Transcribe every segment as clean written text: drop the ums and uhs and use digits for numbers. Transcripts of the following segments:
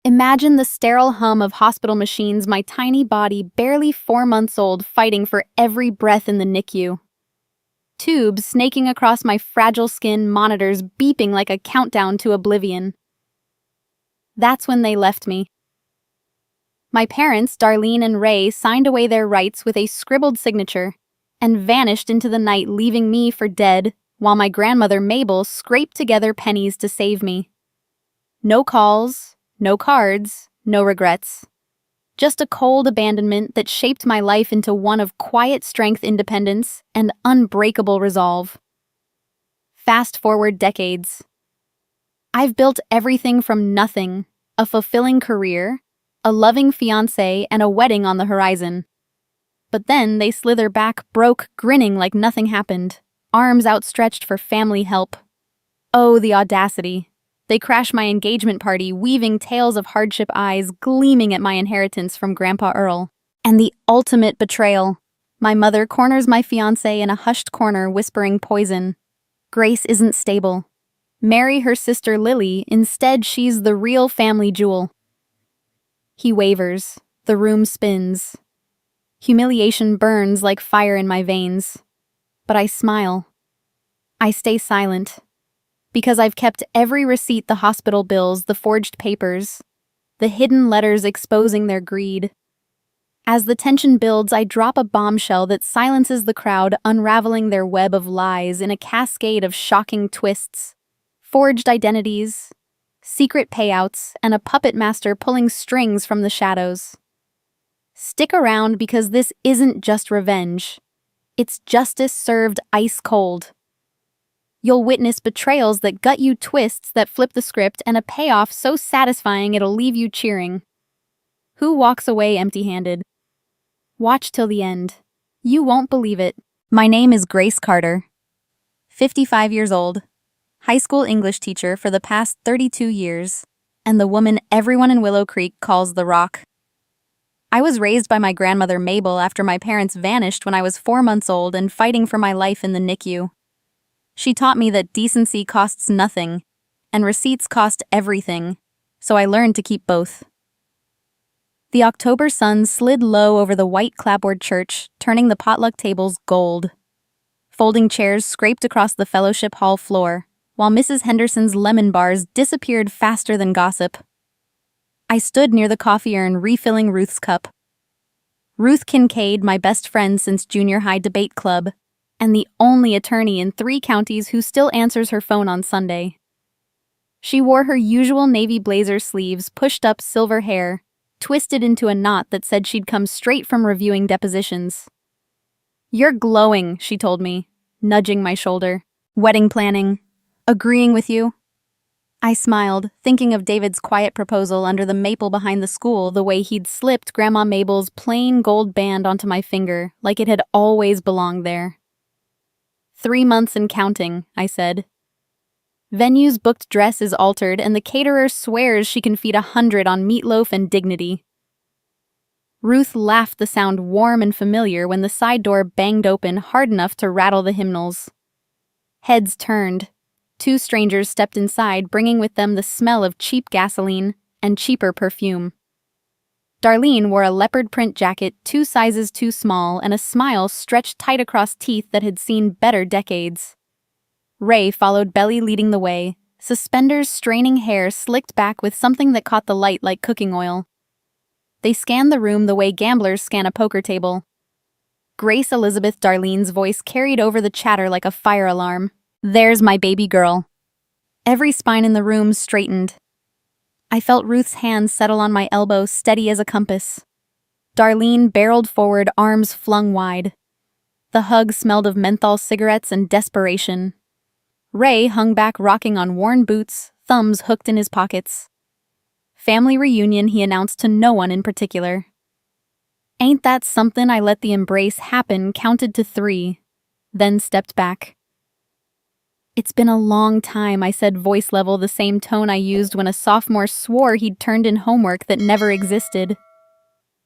Imagine the sterile hum of hospital machines, my tiny body, barely 4 months old, fighting for every breath in the NICU. Tubes snaking across my fragile skin, monitors beeping like a countdown to oblivion. That's when they left me. My parents, Darlene and Ray, signed away their rights with a scribbled signature and vanished into the night, leaving me for dead, while my grandmother Mabel scraped together pennies to save me. No calls, no cards, no regrets. Just a cold abandonment that shaped my life into one of quiet strength, independence, and unbreakable resolve. Fast forward decades. I've built everything from nothing: a fulfilling career, a loving fiancé, and a wedding on the horizon. But then they slither back, broke, grinning like nothing happened, arms outstretched for family help. Oh, the audacity. They crash my engagement party, weaving tales of hardship, eyes gleaming at my inheritance from Grandpa Earl. And the ultimate betrayal. My mother corners my fiancé in a hushed corner, whispering poison. Grace isn't stable. Marry her sister Lily, instead she's the real family jewel. He wavers. The room spins. Humiliation burns like fire in my veins. But I smile. I stay silent. Because I've kept every receipt, the hospital bills, the forged papers, the hidden letters exposing their greed. As the tension builds, I drop a bombshell that silences the crowd, unraveling their web of lies in a cascade of shocking twists. Forged identities, secret payouts, and a puppet master pulling strings from the shadows. Stick around, because this isn't just revenge. It's justice served ice cold. You'll witness betrayals that gut you, twists that flip the script, and a payoff so satisfying it'll leave you cheering. Who walks away empty-handed? Watch till the end. You won't believe it. My name is Grace Carter, 55 years old, high school English teacher for the past 32 years, and the woman everyone in Willow Creek calls the Rock. I was raised by my grandmother Mabel after my parents vanished when I was 4 months old and fighting for my life in the NICU. She taught me that decency costs nothing, and receipts cost everything, so I learned to keep both. The October sun slid low over the white clapboard church, turning the potluck tables gold. Folding chairs scraped across the fellowship hall floor, while Mrs. Henderson's lemon bars disappeared faster than gossip. I stood near the coffee urn, refilling Ruth's cup. Ruth Kincaid, my best friend since junior high debate club, and the only attorney in 3 counties who still answers her phone on Sunday. She wore her usual navy blazer sleeves, pushed up silver hair, twisted into a knot that said she'd come straight from reviewing depositions. "You're glowing," she told me, nudging my shoulder. "Wedding planning. Agreeing with you?" I smiled, thinking of David's quiet proposal under the maple behind the school, the way he'd slipped Grandma Mabel's plain gold band onto my finger, like it had always belonged there. 3 months and counting, I said. Venue's booked dress is altered, and the caterer swears she can feed 100 on meatloaf and dignity. Ruth laughed, the sound warm and familiar, when the side door banged open hard enough to rattle the hymnals. Heads turned. 2 strangers stepped inside, bringing with them the smell of cheap gasoline and cheaper perfume. Darlene wore a leopard print jacket 2 sizes too small and a smile stretched tight across teeth that had seen better decades. Ray followed, belly leading the way, suspenders straining hair slicked back with something that caught the light like cooking oil. They scanned the room the way gamblers scan a poker table. Grace Elizabeth, Darlene's voice carried over the chatter like a fire alarm. "There's my baby girl." Every spine in the room straightened. I felt Ruth's hand settle on my elbow, steady as a compass. Darlene barreled forward, arms flung wide. The hug smelled of menthol cigarettes and desperation. Ray hung back, rocking on worn boots, thumbs hooked in his pockets. Family reunion, he announced to no one in particular. "Ain't that something?" I let the embrace happen, counted to 3, then stepped back. "It's been a long time," I said, voice level, the same tone I used when a sophomore swore he'd turned in homework that never existed.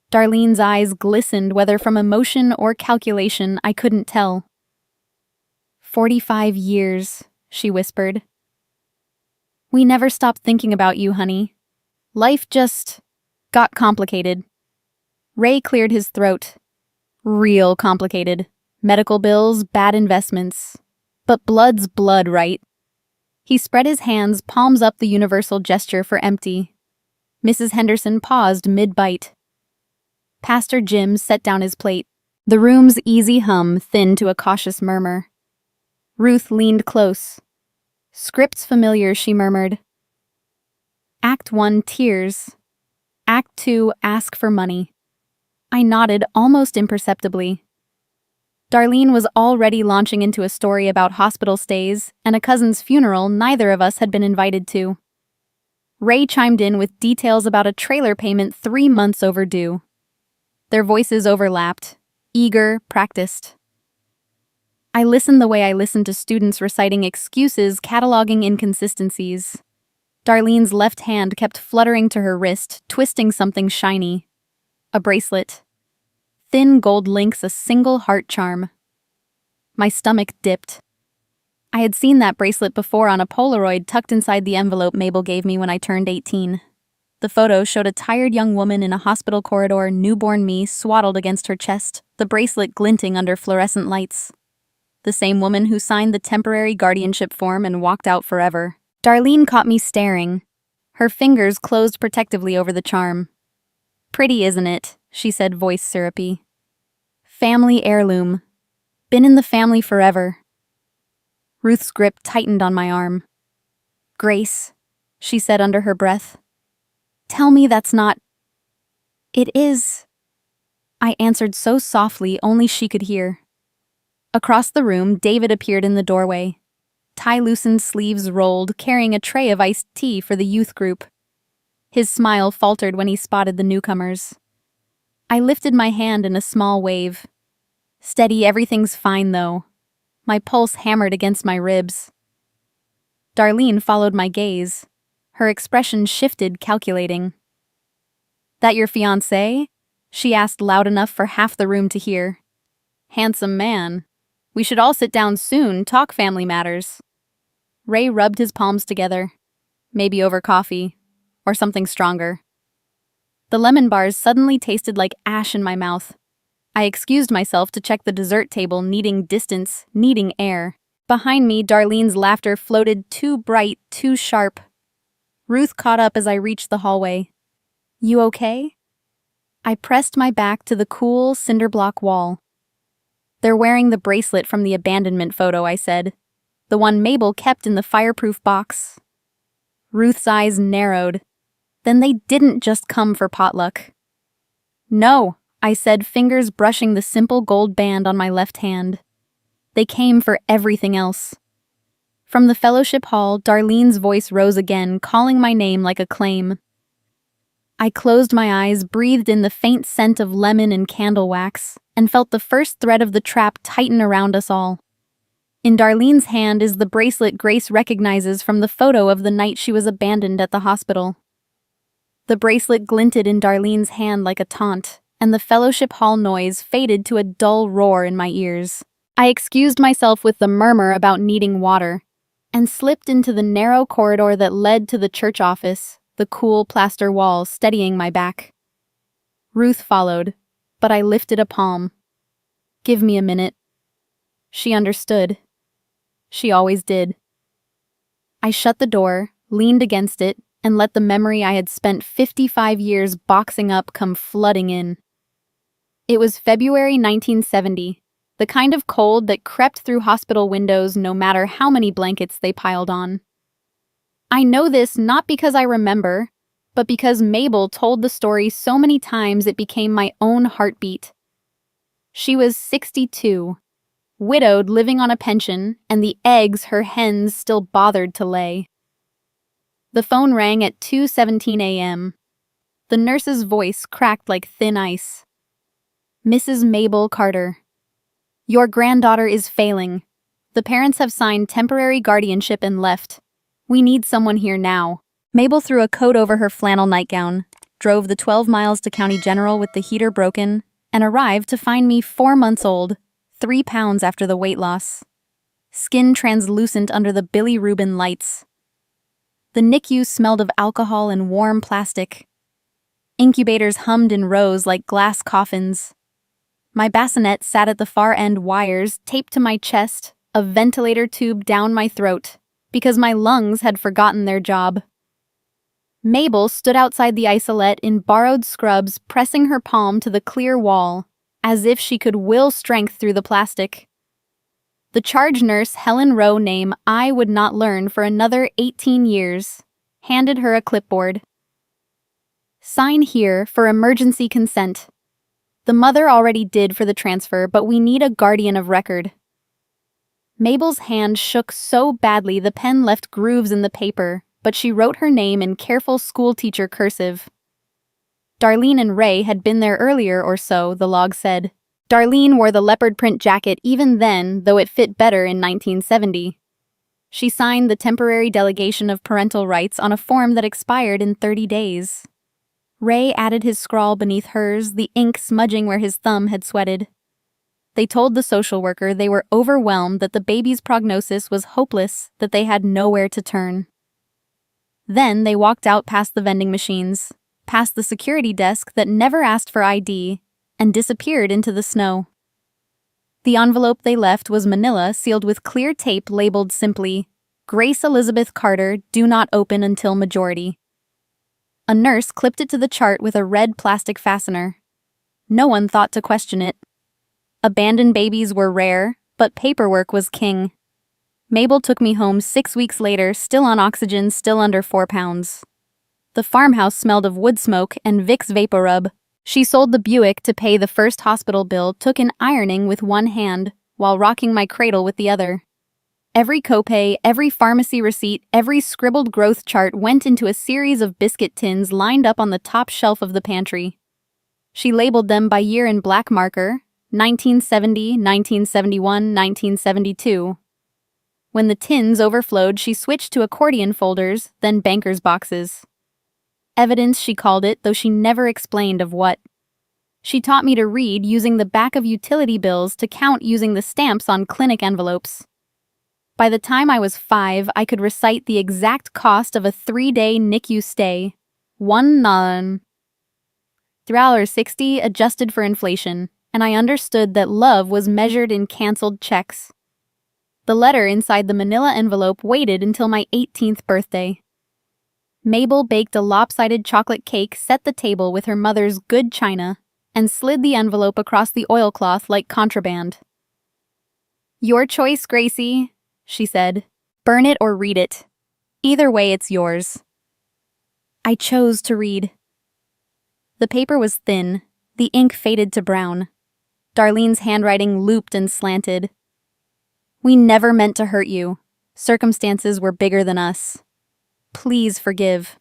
Darlene's eyes glistened, whether from emotion or calculation, I couldn't tell. 45 years, she whispered. "We never stopped thinking about you, honey. Life just got complicated. Ray cleared his throat. Real complicated. Medical bills, bad investments. But blood's blood, right? He spread his hands, palms up, the universal gesture for empty. Mrs. Henderson paused mid-bite. Pastor Jim set down his plate. The room's easy hum thinned to a cautious murmur. Ruth leaned close. Script's familiar, she murmured. Act 1, tears. Act 2, ask for money. I nodded almost imperceptibly. Darlene was already launching into a story about hospital stays and a cousin's funeral neither of us had been invited to. Ray chimed in with details about a trailer payment 3 months overdue. Their voices overlapped, eager, practiced. I listened the way I listened to students reciting excuses, cataloging inconsistencies. Darlene's left hand kept fluttering to her wrist, twisting something shiny. A bracelet. Thin gold links, a single heart charm. My stomach dipped. I had seen that bracelet before on a Polaroid tucked inside the envelope Mabel gave me when I turned 18. The photo showed a tired young woman in a hospital corridor, newborn me swaddled against her chest, the bracelet glinting under fluorescent lights. The same woman who signed the temporary guardianship form and walked out forever. Darlene caught me staring. Her fingers closed protectively over the charm. Pretty, isn't it? She said, voice syrupy. Family heirloom. Been in the family forever. Ruth's grip tightened on my arm. Grace, she said under her breath. Tell me that's not... It is... I answered so softly only she could hear. Across the room, David appeared in the doorway. Tie-loosened sleeves rolled, carrying a tray of iced tea for the youth group. His smile faltered when he spotted the newcomers. I lifted my hand in a small wave. Steady, everything's fine, though. My pulse hammered against my ribs. Darlene followed my gaze. Her expression shifted, calculating. That your fiancé? She asked loud enough for half the room to hear. Handsome man. We should all sit down soon, talk family matters. Ray rubbed his palms together. Maybe over coffee. Or something stronger. The lemon bars suddenly tasted like ash in my mouth. I excused myself to check the dessert table, needing distance, needing air. Behind me, Darlene's laughter floated too bright, too sharp. Ruth caught up as I reached the hallway. You okay? I pressed my back to the cool cinder block wall. They're wearing the bracelet from the abandonment photo, I said. The one Mabel kept in the fireproof box. Ruth's eyes narrowed. Then they didn't just come for potluck. No, I said, fingers brushing the simple gold band on my left hand. They came for everything else. From the fellowship hall, Darlene's voice rose again, calling my name like a claim. I closed my eyes, breathed in the faint scent of lemon and candle wax, and felt the first thread of the trap tighten around us all. In Darlene's hand is the bracelet Grace recognizes from the photo of the night she was abandoned at the hospital. The bracelet glinted in Darlene's hand like a taunt, and the fellowship hall noise faded to a dull roar in my ears. I excused myself with the murmur about needing water, and slipped into the narrow corridor that led to the church office, the cool plaster walls steadying my back. Ruth followed, but I lifted a palm. Give me a minute. She understood. She always did. I shut the door, leaned against it, and let the memory I had spent 55 years boxing up come flooding in. It was February 1970, the kind of cold that crept through hospital windows no matter how many blankets they piled on. I know this not because I remember, but because Mabel told the story so many times it became my own heartbeat. She was 62, widowed, living on a pension, and the eggs her hens still bothered to lay. The phone rang at 2:17 a.m. The nurse's voice cracked like thin ice. Mrs. Mabel Carter. Your granddaughter is failing. The parents have signed temporary guardianship and left. We need someone here now. Mabel threw a coat over her flannel nightgown, drove the 12 miles to County General with the heater broken, and arrived to find me 4 months old, 3 pounds after the weight loss. Skin translucent under the bilirubin lights. The NICU smelled of alcohol and warm plastic. Incubators hummed in rows like glass coffins. My bassinet sat at the far end, wires taped to my chest, a ventilator tube down my throat, because my lungs had forgotten their job. Mabel stood outside the isolette in borrowed scrubs, pressing her palm to the clear wall, as if she could will strength through the plastic. The charge nurse, Helen Rowe, name I would not learn for another 18 years, handed her a clipboard. Sign here for emergency consent. The mother already did for the transfer, but we need a guardian of record. Mabel's hand shook so badly the pen left grooves in the paper, but she wrote her name in careful schoolteacher cursive. Darlene and Ray had been there earlier or so, the log said. Darlene wore the leopard print jacket even then, though it fit better in 1970. She signed the temporary delegation of parental rights on a form that expired in 30 days. Ray added his scrawl beneath hers, the ink smudging where his thumb had sweated. They told the social worker they were overwhelmed, that the baby's prognosis was hopeless, that they had nowhere to turn. Then they walked out past the vending machines, past the security desk that never asked for ID, and disappeared into the snow. The envelope they left was manila, sealed with clear tape labeled simply, Grace Elizabeth Carter, do not open until majority. A nurse clipped it to the chart with a red plastic fastener. No one thought to question it. Abandoned babies were rare, but paperwork was king. Mabel took me home 6 weeks later, still on oxygen, still under 4 pounds. The farmhouse smelled of wood smoke and Vicks VapoRub. She sold the Buick to pay the first hospital bill, took in ironing with one hand, while rocking my cradle with the other. Every copay, every pharmacy receipt, every scribbled growth chart went into a series of biscuit tins lined up on the top shelf of the pantry. She labeled them by year in black marker, 1970, 1971, 1972. When the tins overflowed, she switched to accordion folders, then banker's boxes. Evidence, she called it, though she never explained of what. She taught me to read using the back of utility bills, to count using the stamps on clinic envelopes. By the time I was 5, I could recite the exact cost of a 3-day NICU stay. $3.60 adjusted for inflation, and I understood that love was measured in canceled checks. The letter inside the manila envelope waited until my 18th birthday. Mabel baked a lopsided chocolate cake, set the table with her mother's good china, and slid the envelope across the oilcloth like contraband. Your choice, Gracie, she said. Burn it or read it. Either way, it's yours. I chose to read. The paper was thin, the ink faded to brown. Darlene's handwriting looped and slanted. We never meant to hurt you. Circumstances were bigger than us. Please forgive.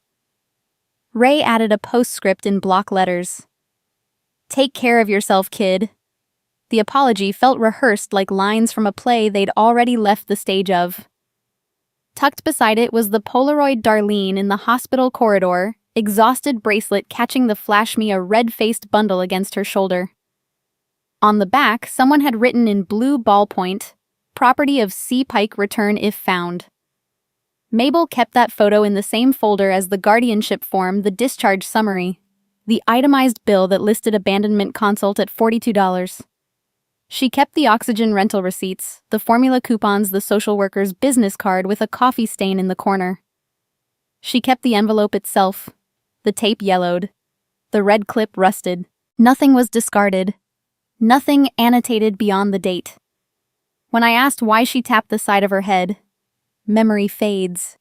Ray added a postscript in block letters. Take care of yourself, kid. The apology felt rehearsed, like lines from a play they'd already left the stage of. Tucked beside it was the Polaroid Darlene in the hospital corridor, exhausted bracelet catching the flash me a red-faced bundle against her shoulder. On the back, someone had written in blue ballpoint, property of C. Pike, return if found. Mabel kept that photo in the same folder as the guardianship form, the discharge summary, the itemized bill that listed abandonment consult at $42. She kept the oxygen rental receipts, the formula coupons, the social worker's business card with a coffee stain in the corner. She kept the envelope itself. The tape yellowed. The red clip rusted. Nothing was discarded. Nothing annotated beyond the date. When I asked why she tapped the side of her head, memory fades.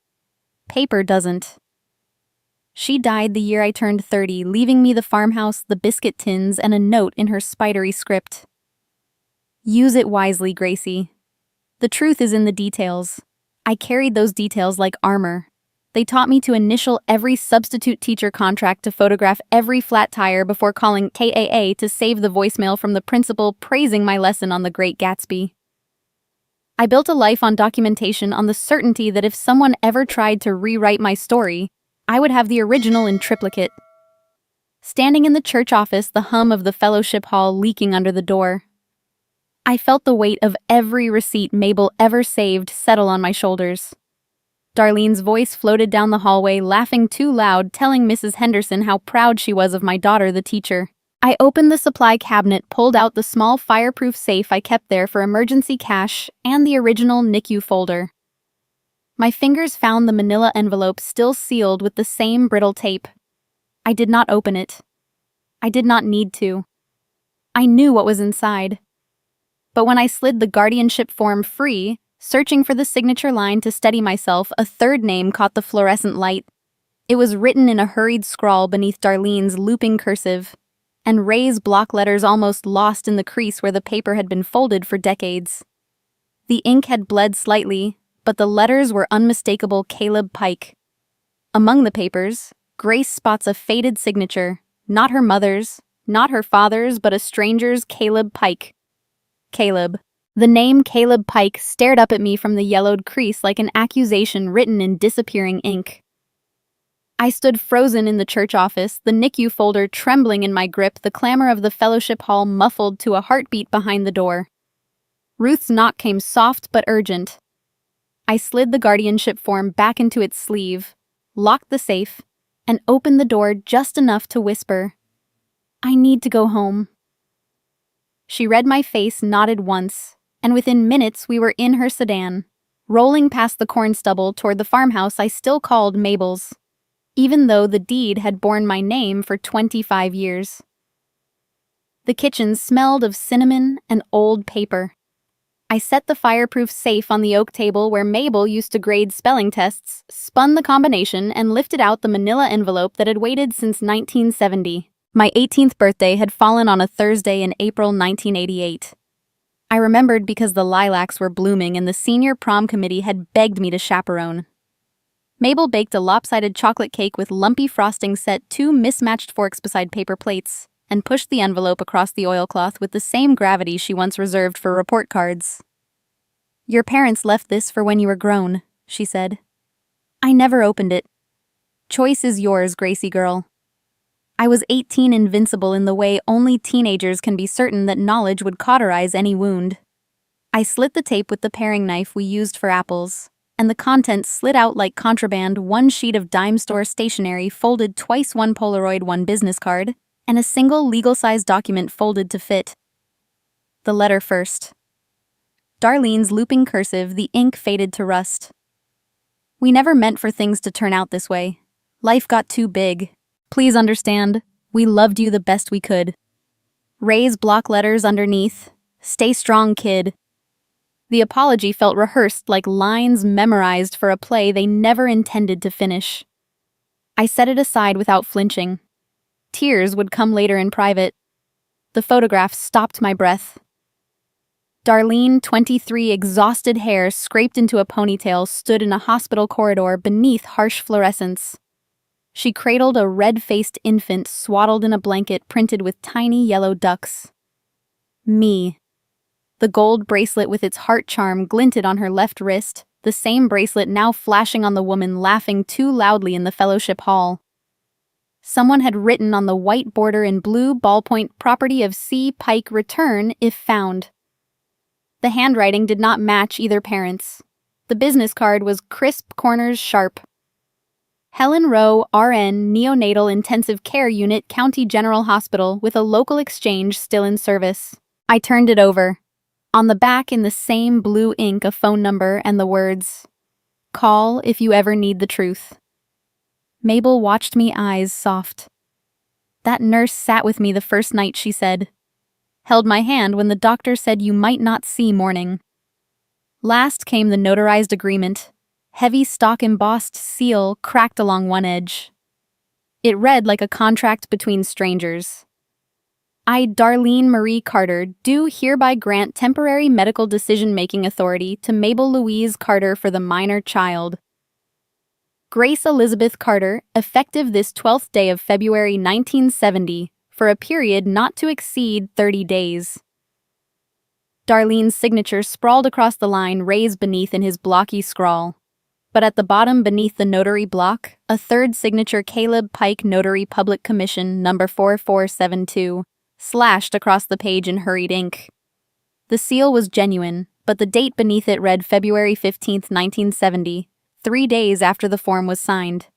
Paper doesn't. She died the year I turned 30, leaving me the farmhouse, the biscuit tins, and a note in her spidery script. Use it wisely, Gracie. The truth is in the details. I carried those details like armor. They taught me to initial every substitute teacher contract, to photograph every flat tire before calling KAA to save the voicemail from the principal praising my lesson on The Great Gatsby. I built a life on documentation, on the certainty that if someone ever tried to rewrite my story, I would have the original in triplicate. Standing in the church office, the hum of the fellowship hall leaking under the door, I felt the weight of every receipt Mabel ever saved settle on my shoulders. Darlene's voice floated down the hallway, laughing too loud, telling Mrs. Henderson how proud she was of my daughter, the teacher. I opened the supply cabinet, pulled out the small fireproof safe I kept there for emergency cash, and the original NICU folder. My fingers found the manila envelope still sealed with the same brittle tape. I did not open it. I did not need to. I knew what was inside. But when I slid the guardianship form free, searching for the signature line to steady myself, a third name caught the fluorescent light. It was written in a hurried scrawl beneath Darlene's looping cursive, and Ray's block letters almost lost in the crease where the paper had been folded for decades. The ink had bled slightly, but the letters were unmistakable Caleb Pike. Among the papers, Grace spots a faded signature, not her mother's, not her father's, but a stranger's Caleb Pike. Caleb. The name Caleb Pike stared up at me from the yellowed crease like an accusation written in disappearing ink. I stood frozen in the church office, the NICU folder trembling in my grip, the clamor of the fellowship hall muffled to a heartbeat behind the door. Ruth's knock came soft but urgent. I slid the guardianship form back into its sleeve, locked the safe, and opened the door just enough to whisper, "I need to go home." She read my face, nodded once, and within minutes we were in her sedan, rolling past the corn stubble toward the farmhouse I still called Mabel's, even though the deed had borne my name for 25 years. The kitchen smelled of cinnamon and old paper. I set the fireproof safe on the oak table where Mabel used to grade spelling tests, spun the combination, and lifted out the manila envelope that had waited since 1970. My 18th birthday had fallen on a Thursday in April 1988. I remembered because the lilacs were blooming and the senior prom committee had begged me to chaperone. Mabel baked a lopsided chocolate cake with lumpy frosting, set 2 mismatched forks beside paper plates, and pushed the envelope across the oilcloth with the same gravity she once reserved for report cards. "Your parents left this for when you were grown," she said. "I never opened it. Choice is yours, Gracie girl." I was 18, invincible in the way only teenagers can be certain that knowledge would cauterize any wound. I slit the tape with the paring knife we used for apples, and the contents slid out like contraband: 1 sheet of dime store stationery folded twice, 1 Polaroid, 1 business card, and a single legal-size document folded to fit. The letter first. Darlene's looping cursive, the ink faded to rust. "We never meant for things to turn out this way. Life got too big. Please understand, we loved you the best we could." Ray's block letters underneath, "Stay strong, kid." The apology felt rehearsed, like lines memorized for a play they never intended to finish. I set it aside without flinching. Tears would come later in private. The photograph stopped my breath. Darlene, 23, exhausted hair scraped into a ponytail, stood in a hospital corridor beneath harsh fluorescence. She cradled a red-faced infant swaddled in a blanket printed with tiny yellow ducks. Me. The gold bracelet with its heart charm glinted on her left wrist, the same bracelet now flashing on the woman laughing too loudly in the fellowship hall. Someone had written on the white border in blue ballpoint, "Property of C. Pike, return if found." The handwriting did not match either parent's. The business card was crisp, corners sharp. Helen Rowe, RN, Neonatal Intensive Care Unit, County General Hospital, with a local exchange still in service. I turned it over. On the back, in the same blue ink, a phone number and the words, "Call if you ever need the truth." Mabel watched me, eyes soft. "That nurse sat with me the first night," she said. "Held my hand when the doctor said you might not see morning." Last came the notarized agreement. Heavy stock embossed seal cracked along one edge. It read like a contract between strangers. "I, Darlene Marie Carter, do hereby grant temporary medical decision-making authority to Mabel Louise Carter for the minor child. Grace Elizabeth Carter, effective this 12th day of February 1970, for a period not to exceed 30 days. Darlene's signature sprawled across the line, raised beneath in his blocky scrawl. But at the bottom, beneath the notary block, a third signature, Caleb Pike, Notary Public Commission, number 4472, slashed across the page in hurried ink. The seal was genuine, but the date beneath it read February 15, 1970, 3 days after the form was signed.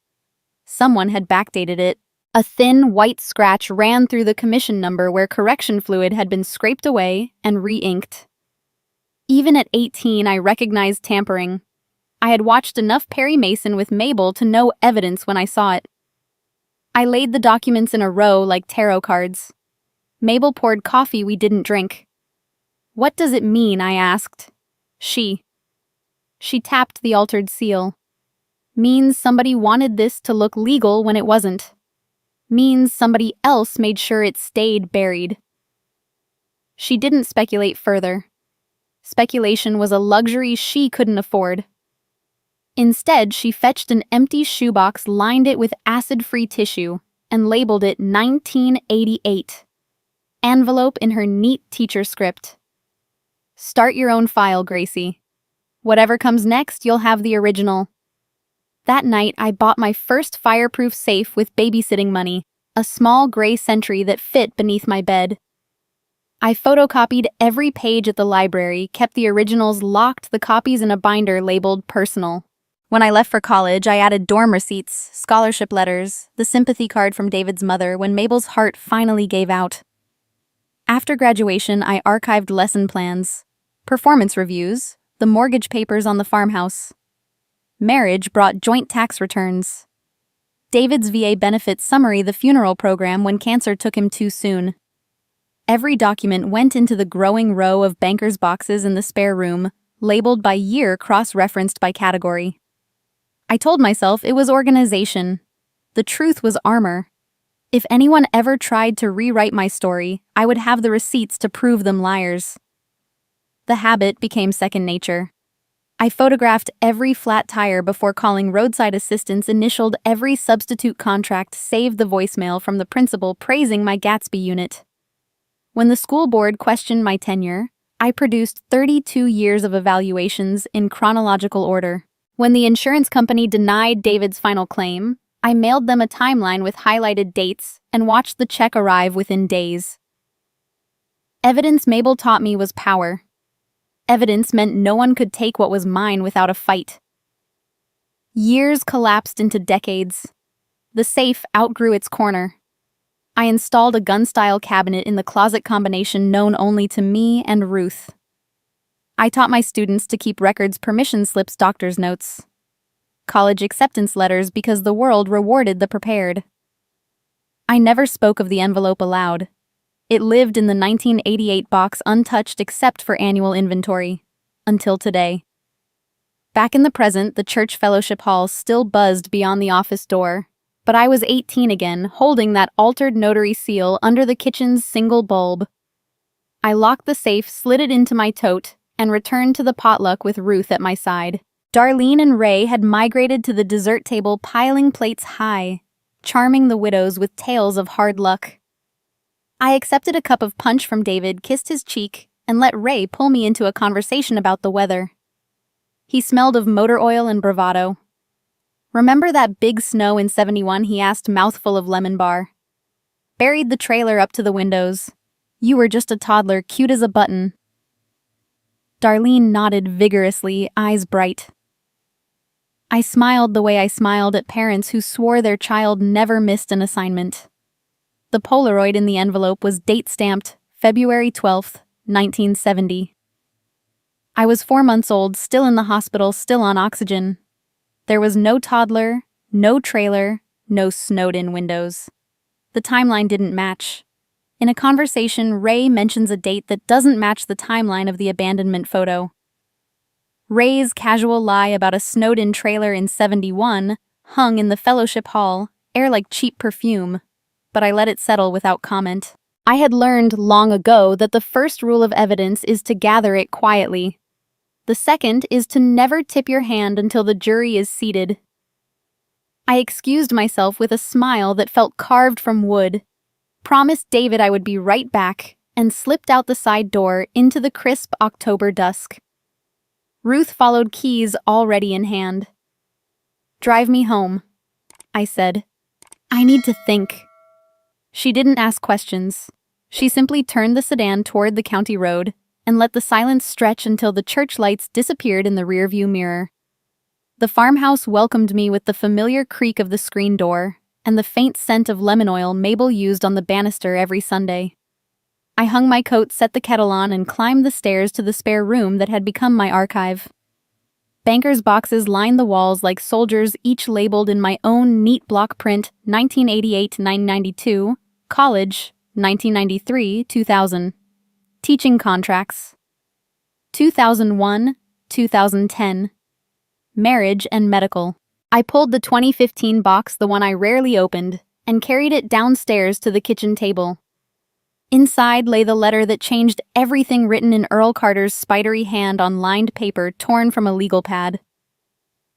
Someone had backdated it. A thin, white scratch ran through the commission number where correction fluid had been scraped away and re-inked. Even at 18, I recognized tampering. I had watched enough Perry Mason with Mabel to know evidence when I saw it. I laid the documents in a row like tarot cards. Mabel poured coffee we didn't drink. "What does it mean?" I asked. She tapped the altered seal. "Means somebody wanted this to look legal when it wasn't. Means somebody else made sure it stayed buried." She didn't speculate further. Speculation was a luxury she couldn't afford. Instead, she fetched an empty shoebox, lined it with acid-free tissue, and labeled it 1988. Envelope in her neat teacher script. "Start your own file, Gracie. Whatever comes next, you'll have the original." That night, I bought my first fireproof safe with babysitting money, a small gray Sentry that fit beneath my bed. I photocopied every page at the library, kept the originals locked, the copies in a binder labeled personal. When I left for college, I added dorm receipts, scholarship letters, the sympathy card from David's mother when Mabel's heart finally gave out. After graduation, I archived lesson plans, performance reviews, the mortgage papers on the farmhouse. Marriage brought joint tax returns. David's VA benefits summary, the funeral program when cancer took him too soon. Every document went into the growing row of banker's boxes in the spare room, labeled by year, cross-referenced by category. I told myself it was organization. The truth was armor. If anyone ever tried to rewrite my story, I would have the receipts to prove them liars. The habit became second nature. I photographed every flat tire before calling roadside assistance, initialed every substitute contract, saved the voicemail from the principal praising my Gatsby unit. When the school board questioned my tenure, I produced 32 years of evaluations in chronological order. When the insurance company denied David's final claim, I mailed them a timeline with highlighted dates and watched the check arrive within days. Evidence, Mabel taught me, was power. Evidence meant no one could take what was mine without a fight. Years collapsed into decades. The safe outgrew its corner. I installed a gun-style cabinet in the closet combination known only to me and Ruth. I taught my students to keep records, permission slips, doctor's notes, college acceptance letters, because the world rewarded the prepared. I never spoke of the envelope aloud. It lived in the 1988 box untouched except for annual inventory. Until today. Back in the present, the church fellowship hall still buzzed beyond the office door, but I was 18 again, holding that altered notary seal under the kitchen's single bulb. I locked the safe, slid it into my tote, and returned to the potluck with Ruth at my side. Darlene and Ray had migrated to the dessert table, piling plates high, charming the widows with tales of hard luck. I accepted a cup of punch from David, kissed his cheek, and let Ray pull me into a conversation about the weather. He smelled of motor oil and bravado. "Remember that big snow in '71?" he asked, mouthful of lemon bar. "Buried the trailer up to the windows. You were just a toddler, cute as a button." Darlene nodded vigorously, eyes bright. I smiled the way I smiled at parents who swore their child never missed an assignment. The Polaroid in the envelope was date-stamped February 12th, 1970. I was 4 months old, still in the hospital, still on oxygen. There was no toddler, no trailer, no snowed-in windows. The timeline didn't match. In a conversation, Ray mentions a date that doesn't match the timeline of the abandonment photo. Ray's casual lie about a snowed-in trailer in '71 hung in the fellowship hall, air like cheap perfume, but I let it settle without comment. I had learned long ago that the first rule of evidence is to gather it quietly. The second is to never tip your hand until the jury is seated. I excused myself with a smile that felt carved from wood, promised David I would be right back, and slipped out the side door into the crisp October dusk. Ruth followed, keys already in hand. "Drive me home," I said. "I need to think." She didn't ask questions. She simply turned the sedan toward the county road and let the silence stretch until the church lights disappeared in the rearview mirror. The farmhouse welcomed me with the familiar creak of the screen door and the faint scent of lemon oil Mabel used on the banister every Sunday. I hung my coat, set the kettle on, and climbed the stairs to the spare room that had become my archive. Banker's boxes lined the walls like soldiers, each labeled in my own neat block print 1988-992, college 1993-2000, teaching contracts 2001-2010, marriage and medical. I pulled the 2015 box, the one I rarely opened, and carried it downstairs to the kitchen table. Inside lay the letter that changed everything, written in Earl Carter's spidery hand on lined paper torn from a legal pad.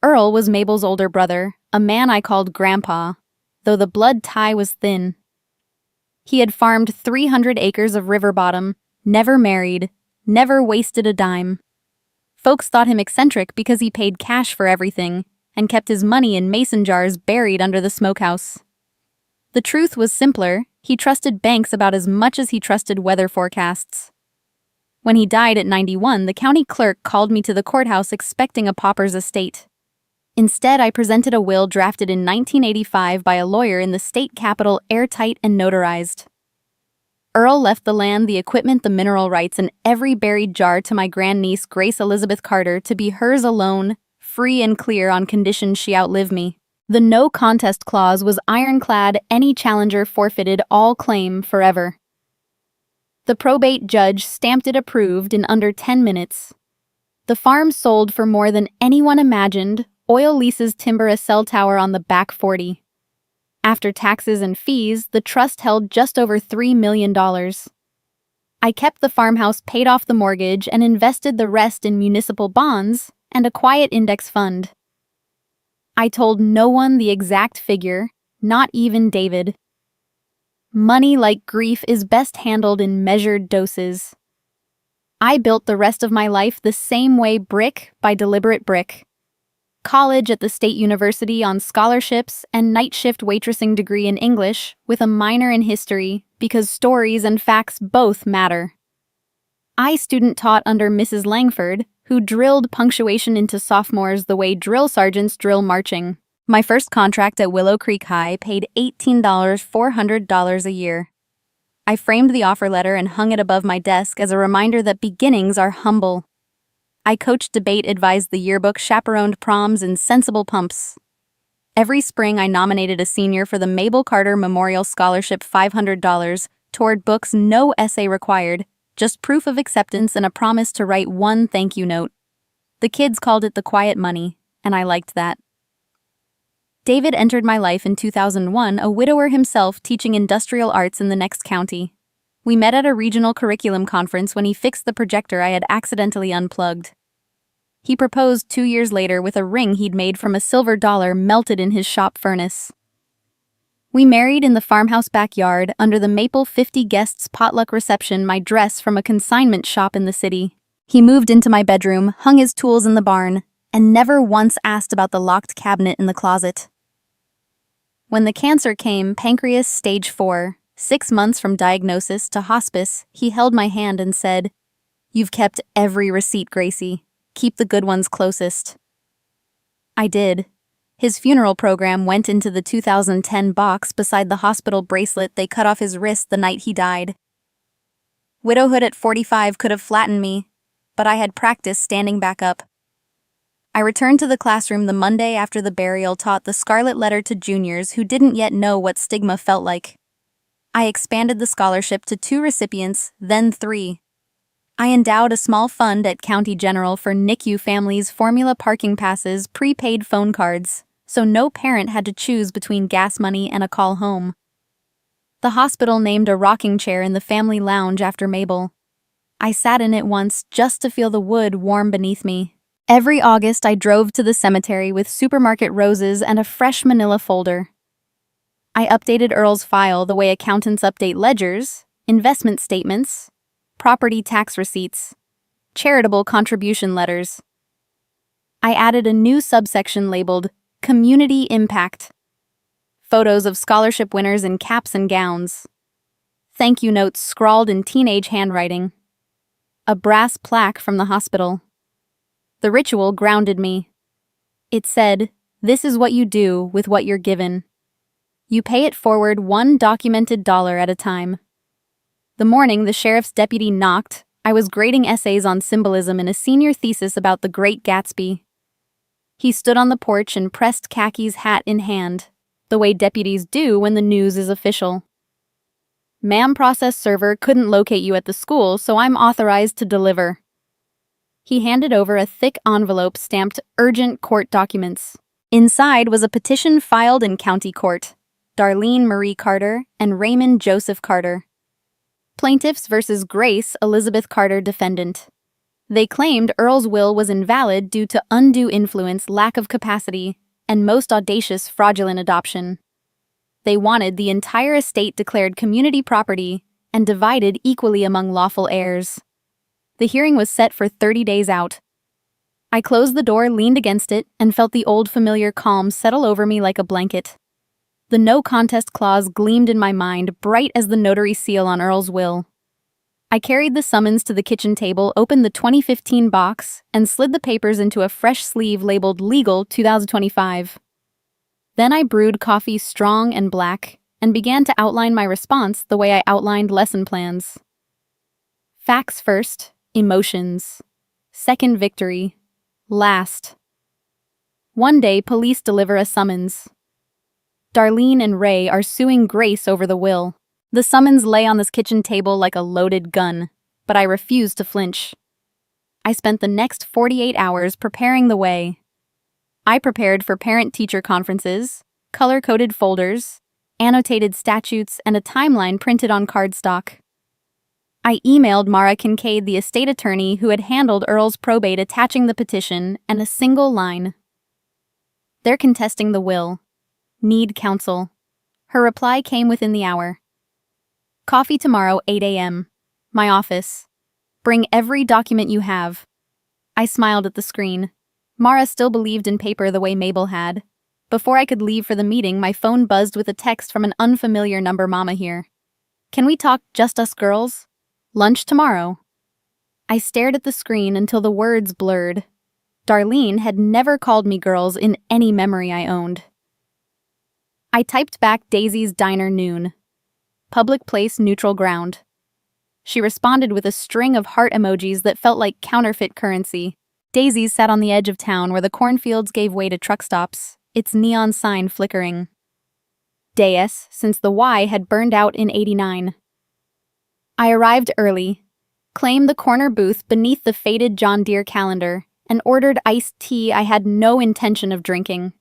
Earl was Mabel's older brother, a man I called Grandpa, though the blood tie was thin. He had farmed 300 acres of river bottom, never married, never wasted a dime. Folks thought him eccentric because he paid cash for everything and kept his money in mason jars buried under the smokehouse. The truth was simpler. He trusted banks about as much as he trusted weather forecasts. When he died at 91, the county clerk called me to the courthouse expecting a pauper's estate. Instead, I presented a will drafted in 1985 by a lawyer in the state capitol, airtight and notarized. Earl left the land, the equipment, the mineral rights, and every buried jar to my grandniece, Grace Elizabeth Carter, to be hers alone, free and clear, on condition she outlive me. The no contest clause was ironclad. Any challenger forfeited all claim forever. The probate judge stamped it approved in under 10 minutes. The farm sold for more than anyone imagined. Oil leases timber a cell tower on the back 40. After taxes and fees, the trust held just over $3 million. I kept the farmhouse, paid off the mortgage, and invested the rest in municipal bonds and a quiet index fund. I told no one the exact figure, not even David. Money, like grief, is best handled in measured doses. I built the rest of my life the same way, brick by deliberate brick. College at the State University on scholarships and night shift waitressing degree in English with a minor in history, because stories and facts both matter. I student taught under Mrs. Langford, who drilled punctuation into sophomores the way drill sergeants drill marching. My first contract at Willow Creek High paid $18,400 a year. I framed the offer letter and hung it above my desk as a reminder that beginnings are humble. I coached debate, advised the yearbook, chaperoned proms, and sensible pumps. Every spring I nominated a senior for the Mabel Carter Memorial Scholarship, $500, toward books, no essay required, just proof of acceptance and a promise to write one thank you note. The kids called it the quiet money, and I liked that. David entered my life in 2001, a widower himself teaching industrial arts in the next county. We met at a regional curriculum conference when he fixed the projector I had accidentally unplugged. He proposed 2 years later with a ring he'd made from a silver dollar melted in his shop furnace. We married in the farmhouse backyard under the Maple 50 guests potluck reception, my dress from a consignment shop in the city. He moved into my bedroom, hung his tools in the barn, and never once asked about the locked cabinet in the closet. When the cancer came, pancreas stage 4, 6 months from diagnosis to hospice, he held my hand and said, "You've kept every receipt, Gracie. Keep the good ones closest." I did. His funeral program went into the 2010 box beside the hospital bracelet they cut off his wrist the night he died. Widowhood at 45 could have flattened me, but I had practiced standing back up. I returned to the classroom the Monday after the burial, taught the scarlet letter to juniors who didn't yet know what stigma felt like. I expanded the scholarship to 2 recipients, then 3. I endowed a small fund at County General for NICU families, formula parking passes, prepaid phone cards, so no parent had to choose between gas money and a call home. The hospital named a rocking chair in the family lounge after Mabel. I sat in it once just to feel the wood warm beneath me. Every August I drove to the cemetery with supermarket roses and a fresh manila folder. I updated Earl's file the way accountants update ledgers, investment statements, property tax receipts, charitable contribution letters. I added a new subsection labeled Community Impact. Photos of scholarship winners in caps and gowns. Thank you notes scrawled in teenage handwriting. A brass plaque from the hospital. The ritual grounded me. It said, "This is what you do with what you're given. You pay it forward one documented dollar at a time." The morning the sheriff's deputy knocked, I was grading essays on symbolism in a senior thesis about the Great Gatsby. He stood on the porch and pressed Khakis hat in hand, the way deputies do when the news is official. "Ma'am, process server couldn't locate you at the school, so I'm authorized to deliver." He handed over a thick envelope stamped "Urgent Court Documents." Inside was a petition filed in county court. Darlene Marie Carter and Raymond Joseph Carter. Plaintiffs versus Grace Elizabeth Carter, defendant. They claimed Earl's will was invalid due to undue influence, lack of capacity, and most audacious fraudulent adoption. They wanted the entire estate declared community property and divided equally among lawful heirs. The hearing was set for 30 days out. I closed the door, leaned against it, and felt the old familiar calm settle over me like a blanket. The no contest clause gleamed in my mind, bright as the notary seal on Earl's will. I carried the summons to the kitchen table, opened the 2015 box, and slid the papers into a fresh sleeve labeled Legal 2025. Then I brewed coffee strong and black, and began to outline my response the way I outlined lesson plans. Facts first, emotions. Second, victory. Last. One day, police deliver a summons. Darlene and Ray are suing Grace over the will. The summons lay on this kitchen table like a loaded gun, but I refused to flinch. I spent the next 48 hours preparing the way. I prepared for parent-teacher conferences, color-coded folders, annotated statutes, and a timeline printed on cardstock. I emailed Mara Kincaid, the estate attorney who had handled Earl's probate, attaching the petition and a single line. "They're contesting the will. Need counsel." Her reply came within the hour. "Coffee tomorrow, 8 a.m. My office. Bring every document you have." I smiled at the screen. Mara still believed in paper the way Mabel had. Before I could leave for the meeting, my phone buzzed with a text from an unfamiliar number. "Mama here. Can we talk just us girls? Lunch tomorrow." I stared at the screen until the words blurred. Darlene had never called me girls in any memory I owned. I typed back Daisy's Diner noon. Public place, neutral ground. She responded with a string of heart emojis that felt like counterfeit currency. Daisy's sat on the edge of town where the cornfields gave way to truck stops, its neon sign flickering. Deus, since the Y had burned out in '89. I arrived early, claimed the corner booth beneath the faded John Deere calendar, and ordered iced tea I had no intention of drinking.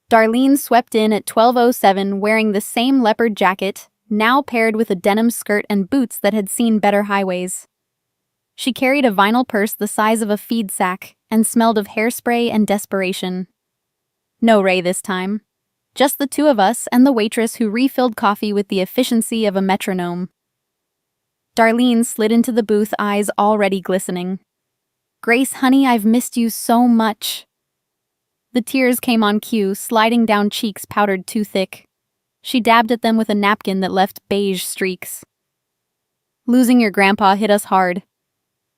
Darlene swept in at 12:07 wearing the same leopard jacket, now paired with a denim skirt and boots that had seen better highways. She carried a vinyl purse the size of a feed sack and smelled of hairspray and desperation. No Ray this time. Just the two of us and the waitress who refilled coffee with the efficiency of a metronome. Darlene slid into the booth, eyes already glistening. "Grace, honey, I've missed you so much." The tears came on cue, sliding down cheeks powdered too thick. She dabbed at them with a napkin that left beige streaks. "Losing your grandpa hit us hard.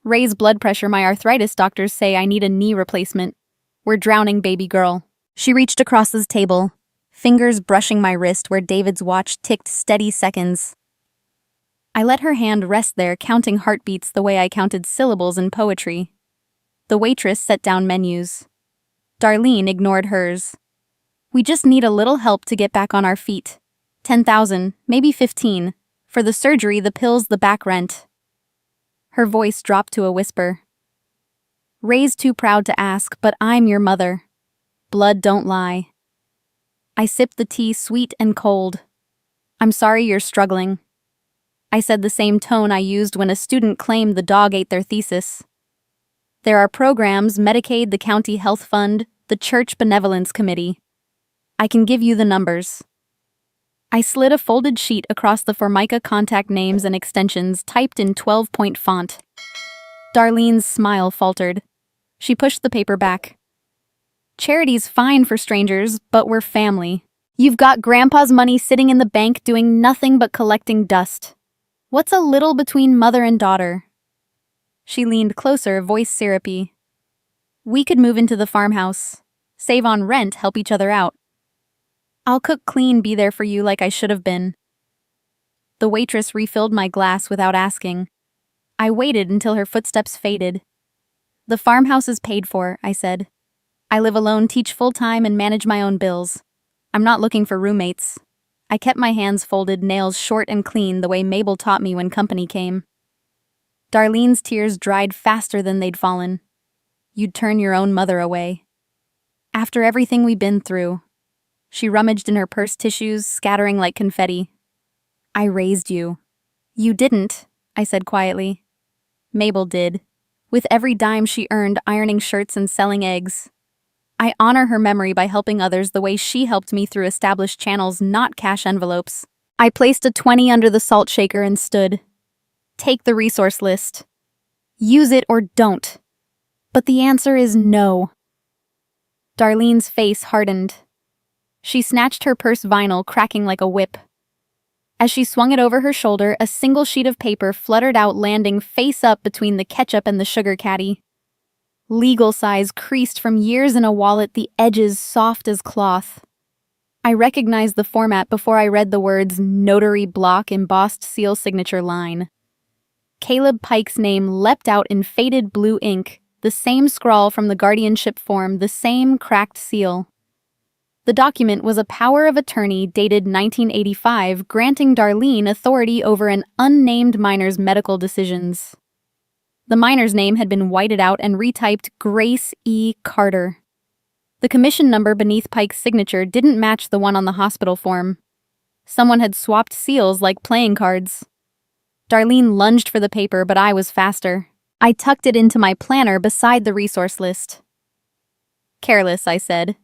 Ray's blood pressure, my arthritis doctors say I need a knee replacement. We're drowning, baby girl." She reached across the table, fingers brushing my wrist where David's watch ticked steady seconds. I let her hand rest there, counting heartbeats the way I counted syllables in poetry. The waitress set down menus. Darlene ignored hers. "We just need a little help to get back on our feet. 10,000, maybe 15. For the surgery, the pills, the back rent." Her voice dropped to a whisper. "Ray's too proud to ask, but I'm your mother. Blood don't lie." I sipped the tea, sweet and cold. "I'm sorry you're struggling." I said the same tone I used when a student claimed the dog ate their thesis. "There are programs, Medicaid, the county health fund, the church benevolence committee. I can give you the numbers." I slid a folded sheet across the Formica contact names and extensions typed in 12-point font. Darlene's smile faltered. She pushed the paper back. "Charity's fine for strangers, but we're family. You've got Grandpa's money sitting in the bank doing nothing but collecting dust. What's a little between mother and daughter?" She leaned closer, voice syrupy. "We could move into the farmhouse. save on rent, help each other out. I'll cook, clean, be there for you like I should have been. The waitress refilled my glass without asking. I waited until her footsteps faded. The farmhouse is paid for, I said. I live alone, teach full-time, and manage my own bills. I'm not looking for roommates. I kept my hands folded, nails short and clean, the way Mabel taught me when company came. Darlene's tears dried faster than they'd fallen. You'd turn your own mother away. After everything we've been through. She rummaged in her purse tissues, scattering like confetti. I raised you. You didn't, I said quietly. Mabel did, with every dime she earned ironing shirts and selling eggs. I honor her memory by helping others the way she helped me through established channels, not cash envelopes. I placed a 20 under the salt shaker and stood. Take the resource list. Use it or don't. But the answer is no. Darlene's face hardened. She snatched her purse vinyl, cracking like a whip. As she swung it over her shoulder, a single sheet of paper fluttered out, landing face up between the ketchup and the sugar caddy. Legal size, creased from years in a wallet, the edges soft as cloth. I recognized the format before I read the words notary block embossed seal signature line. Caleb Pike's name leapt out in faded blue ink, the same scrawl from the guardianship form, the same cracked seal. The document was a power of attorney dated 1985, granting Darlene authority over an unnamed minor's medical decisions. The minor's name had been whited out and retyped Grace E. Carter. The commission number beneath Pike's signature didn't match the one on the hospital form. Someone had swapped seals like playing cards. Darlene lunged for the paper, but I was faster. I tucked it into my planner beside the resource list. Careless, I said.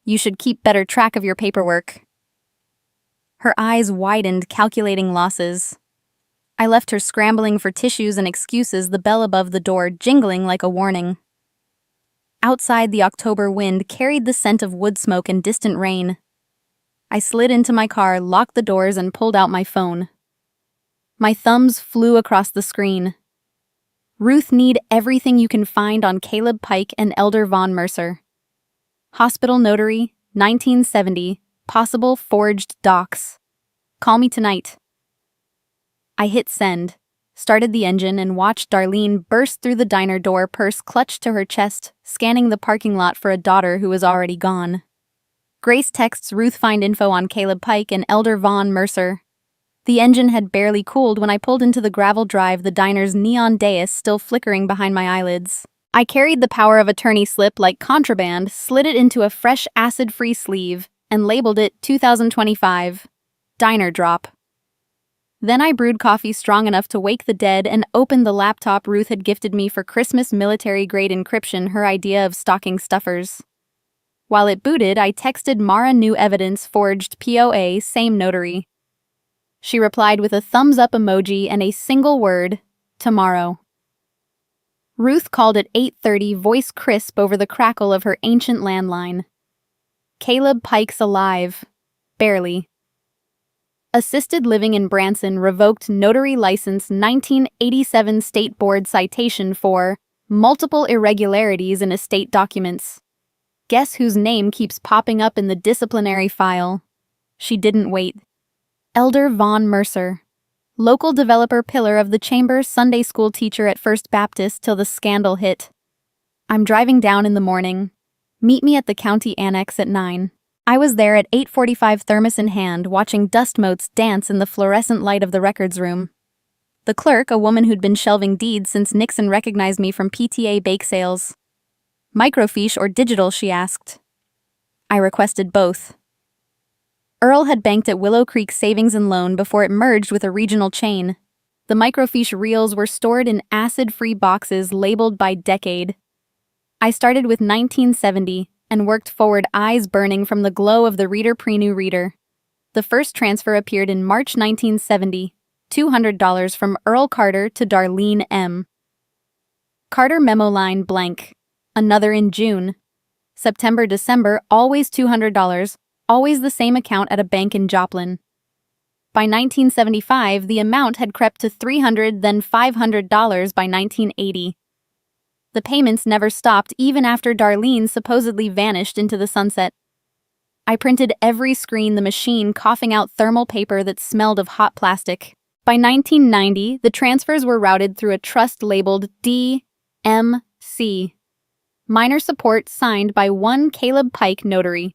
You should keep better track of your paperwork. Her eyes widened, calculating losses. I left her scrambling for tissues and excuses, the bell above the door jingling like a warning. Outside, the October wind carried the scent of wood smoke and distant rain. I slid into my car, locked the doors, and pulled out my phone. My thumbs flew across the screen. Ruth, need everything you can find on Caleb Pike and Elder Von Mercer. Hospital notary, 1970, possible forged docs. Call me tonight. I hit send, started the engine, and watched Darlene burst through the diner door, purse clutched to her chest, scanning the parking lot for a daughter who was already gone. Grace texts Ruth, find info on Caleb Pike and Elder Von Mercer. The engine had barely cooled when I pulled into the gravel drive, the diner's neon dais still flickering behind my eyelids. I carried the power of attorney slip like contraband, slid it into a fresh acid-free sleeve, and labeled it 2025. Diner drop. Then I brewed coffee strong enough to wake the dead and opened the laptop Ruth had gifted me for Christmas, military-grade encryption, her idea of stocking stuffers. While it booted, I texted Mara new evidence, forged POA, same notary. She replied with a thumbs-up emoji and a single word, tomorrow. Ruth called at 8:30, voice crisp over the crackle of her ancient landline. Caleb Pike's alive. Barely. Assisted living in Branson, revoked notary license, 1987 state board citation for multiple irregularities in estate documents. Guess whose name keeps popping up in the disciplinary file? She didn't wait. Elder Von Mercer. Local developer, pillar of the chamber, Sunday school teacher at First Baptist till the scandal hit. I'm driving down in the morning. Meet me at the county annex at 9. I was there at 8:45, thermos in hand, watching dust motes dance in the fluorescent light of the records room. The clerk, a woman who'd been shelving deeds since Nixon recognized me from PTA bake sales. Microfiche or digital, she asked. I requested both. Earl had banked at Willow Creek Savings and Loan before it merged with a regional chain. The microfiche reels were stored in acid-free boxes labeled by decade. I started with 1970 and worked forward, eyes burning from the glow of the reader pre-new reader. The first transfer appeared in March 1970, $200 from Earl Carter to Darlene M. Carter memo line blank. Another in June. September-December, always $200, always the same account at a bank in Joplin. By 1975, the amount had crept to $300, then $500 by 1980. The payments never stopped even after Darlene supposedly vanished into the sunset. I printed every screen the machine, coughing out thermal paper that smelled of hot plastic. By 1990, the transfers were routed through a trust labeled D.M.C. Minor support signed by one Caleb Pike notary.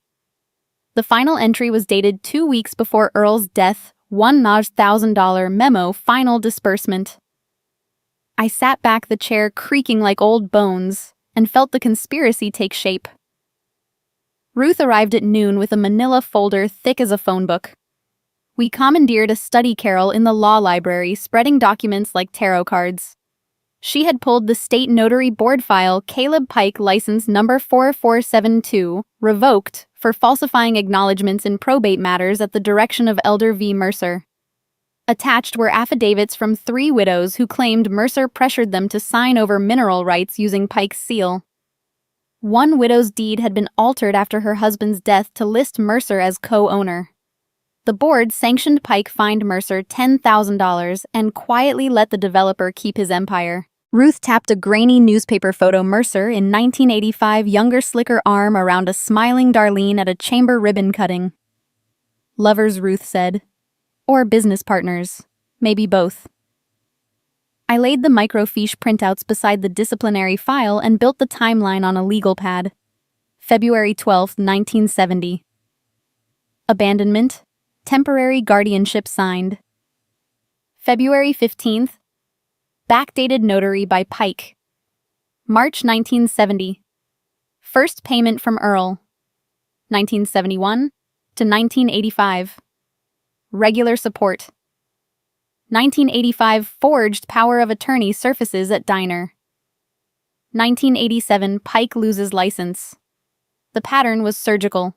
The final entry was dated 2 weeks before Earl's death, $1,000 memo final disbursement. I sat back, the chair creaking like old bones, and felt the conspiracy take shape. Ruth arrived at noon with a manila folder thick as a phone book. We commandeered a study carrel in the law library, spreading documents like tarot cards. She had pulled the state notary board file, Caleb Pike license number 4472, revoked for falsifying acknowledgments in probate matters at the direction of Elder V. Mercer. Attached were affidavits from 3 widows who claimed Mercer pressured them to sign over mineral rights using Pike's seal. One widow's deed had been altered after her husband's death to list Mercer as co-owner. The board sanctioned Pike fined Mercer $10,000 and quietly let the developer keep his empire. Ruth tapped a grainy newspaper photo Mercer in 1985 younger slicker arm around a smiling Darlene at a chamber ribbon cutting. Lovers, Ruth said. Or business partners. Maybe both. I laid the microfiche printouts beside the disciplinary file and built the timeline on a legal pad. February 12, 1970. Abandonment. Temporary guardianship signed. February 15th. Backdated notary by Pike. March 1970. First payment from Earl. 1971 to 1985. Regular support. 1985 forged power of attorney surfaces at diner. 1987 Pike loses license. The pattern was surgical.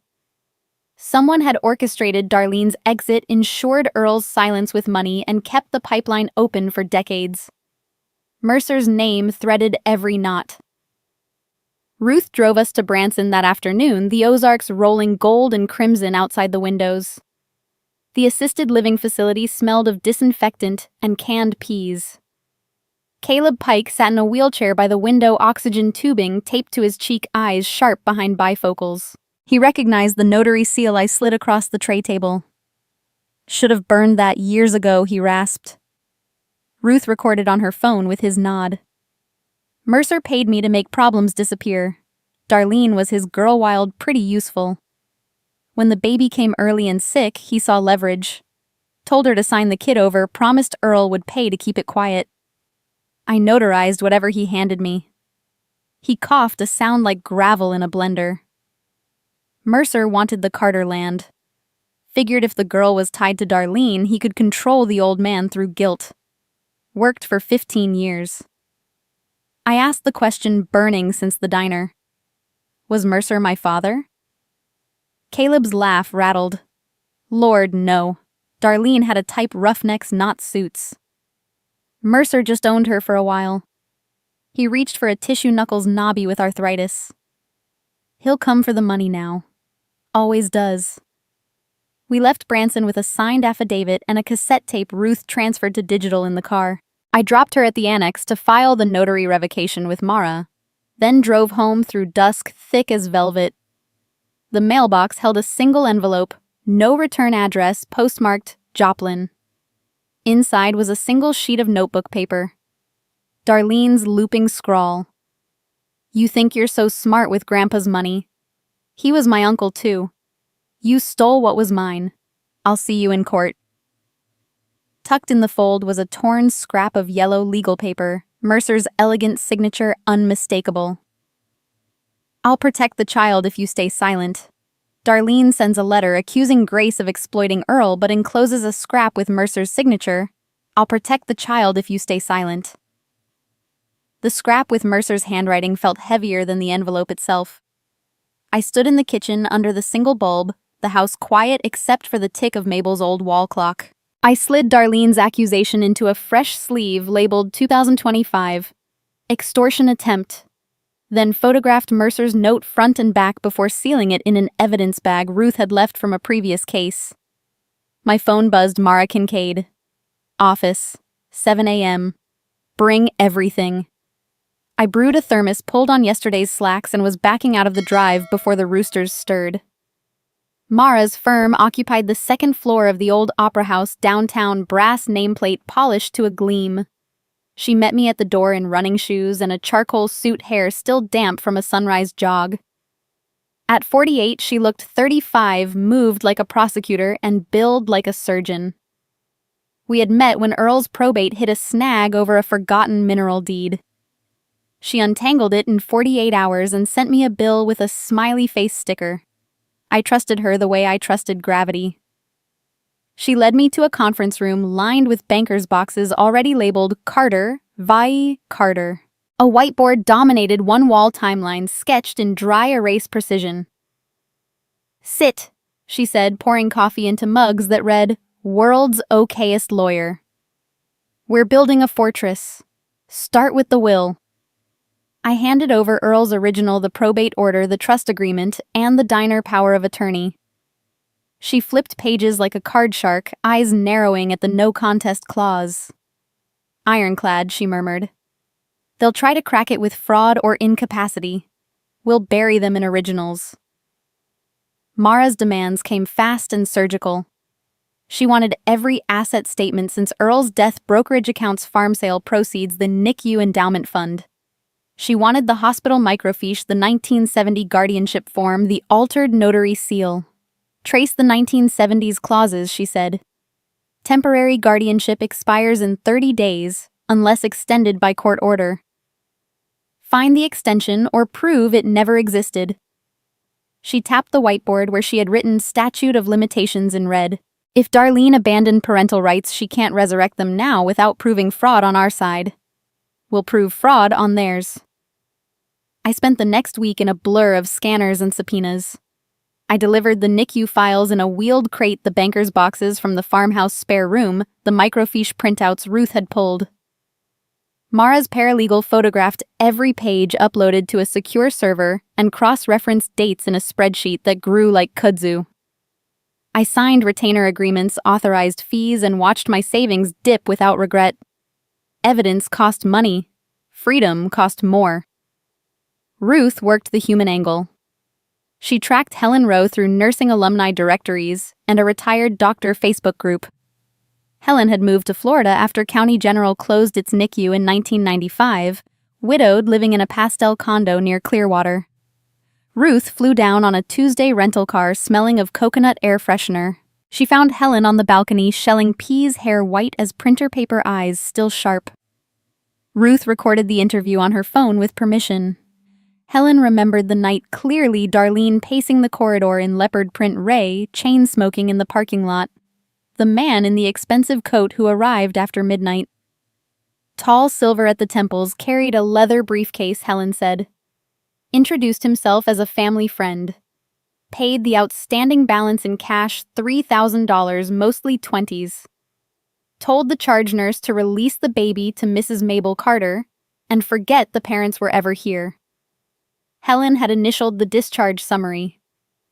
Someone had orchestrated Darlene's exit, insured Earl's silence with money, and kept the pipeline open for decades. Mercer's name threaded every knot. Ruth drove us to Branson that afternoon, the Ozarks rolling gold and crimson outside the windows. The assisted living facility smelled of disinfectant and canned peas. Caleb Pike sat in a wheelchair by the window, oxygen tubing taped to his cheek, eyes sharp behind bifocals. He recognized the notary seal I slid across the tray table. Should have burned that years ago, he rasped. Ruth recorded on her phone with his nod. Mercer paid me to make problems disappear. Darlene was his girl wild, pretty useful. When the baby came early and sick, he saw leverage. Told her to sign the kid over, promised Earl would pay to keep it quiet. I notarized whatever he handed me. He coughed, a sound like gravel in a blender. Mercer wanted the Carter land. Figured if the girl was tied to Darlene, he could control the old man through guilt. Worked for 15 years. I asked the question, burning since the diner. Was Mercer my father? Caleb's laugh rattled. Lord, no. Darlene had a type roughnecks, not suits. Mercer just owned her for a while. He reached for a tissue knuckles knobby with arthritis. He'll come for the money now. Always does. We left Branson with a signed affidavit and a cassette tape Ruth transferred to digital in the car. I dropped her at the annex to file the notary revocation with Mara, then drove home through dusk thick as velvet. The mailbox held a single envelope, no return address, postmarked Joplin. Inside was a single sheet of notebook paper. Darlene's looping scrawl. You think you're so smart with Grandpa's money. He was my uncle too. You stole what was mine. I'll see you in court. Tucked in the fold was a torn scrap of yellow legal paper, Mercer's elegant signature unmistakable. I'll protect the child if you stay silent. Darlene sends a letter accusing Grace of exploiting Earl but encloses a scrap with Mercer's signature. I'll protect the child if you stay silent. The scrap with Mercer's handwriting felt heavier than the envelope itself. I stood in the kitchen under the single bulb, the house quiet except for the tick of Mabel's old wall clock. I slid Darlene's accusation into a fresh sleeve labeled 2025, extortion attempt, then photographed Mercer's note front and back before sealing it in an evidence bag Ruth had left from a previous case. My phone buzzed. Mara Kincaid. Office, 7 a.m. Bring everything. I brewed a thermos, pulled on yesterday's slacks, and was backing out of the drive before the roosters stirred. Mara's firm occupied the second floor of the old opera house downtown, brass nameplate polished to a gleam. She met me at the door in running shoes and a charcoal suit, hair still damp from a sunrise jog. At 48, she looked 35, moved like a prosecutor, and billed like a surgeon. We had met when Earl's probate hit a snag over a forgotten mineral deed. She untangled it in 48 hours and sent me a bill with a smiley face sticker. I trusted her the way I trusted gravity. She led me to a conference room lined with bankers' boxes already labeled Carter, Vi Carter. A whiteboard dominated one wall, timeline sketched in dry erase precision. "Sit," she said, pouring coffee into mugs that read, "World's okayest lawyer. We're building a fortress. Start with the will." I handed over Earl's original, the probate order, the trust agreement, and the diner power of attorney. She flipped pages like a card shark, eyes narrowing at the no contest clause. "Ironclad," she murmured. "They'll try to crack it with fraud or incapacity. We'll bury them in originals." Mara's demands came fast and surgical. She wanted every asset statement since Earl's death, brokerage accounts, farm sale proceeds, the NICU endowment fund. She wanted the hospital microfiche, the 1970 guardianship form, the altered notary seal. "Trace the 1970s clauses," she said. "Temporary guardianship expires in 30 days, unless extended by court order. Find the extension or prove it never existed." She tapped the whiteboard where she had written statute of limitations in red. "If Darlene abandoned parental rights, she can't resurrect them now without proving fraud on our side. We'll prove fraud on theirs." I spent the next week in a blur of scanners and subpoenas. I delivered the NICU files in a wheeled crate, the banker's boxes from the farmhouse spare room, the microfiche printouts Ruth had pulled. Mara's paralegal photographed every page, uploaded to a secure server, and cross-referenced dates in a spreadsheet that grew like kudzu. I signed retainer agreements, authorized fees, and watched my savings dip without regret. Evidence cost money. Freedom cost more. Ruth worked the human angle. She tracked Helen Rowe through nursing alumni directories and a retired doctor Facebook group. Helen had moved to Florida after County General closed its NICU in 1995, widowed, living in a pastel condo near Clearwater. Ruth flew down on a Tuesday rental car smelling of coconut air freshener. She found Helen on the balcony shelling peas, hair white as printer paper, eyes still sharp. Ruth recorded the interview on her phone with permission. Helen remembered the night clearly, Darlene pacing the corridor in leopard print, Ray chain-smoking in the parking lot. The man in the expensive coat who arrived after midnight. Tall, silver at the temples, carried a leather briefcase, Helen said. Introduced himself as a family friend. Paid the outstanding balance in cash, $3,000, mostly 20s. Told the charge nurse to release the baby to Mrs. Mabel Carter and forget the parents were ever here. Helen had initialed the discharge summary.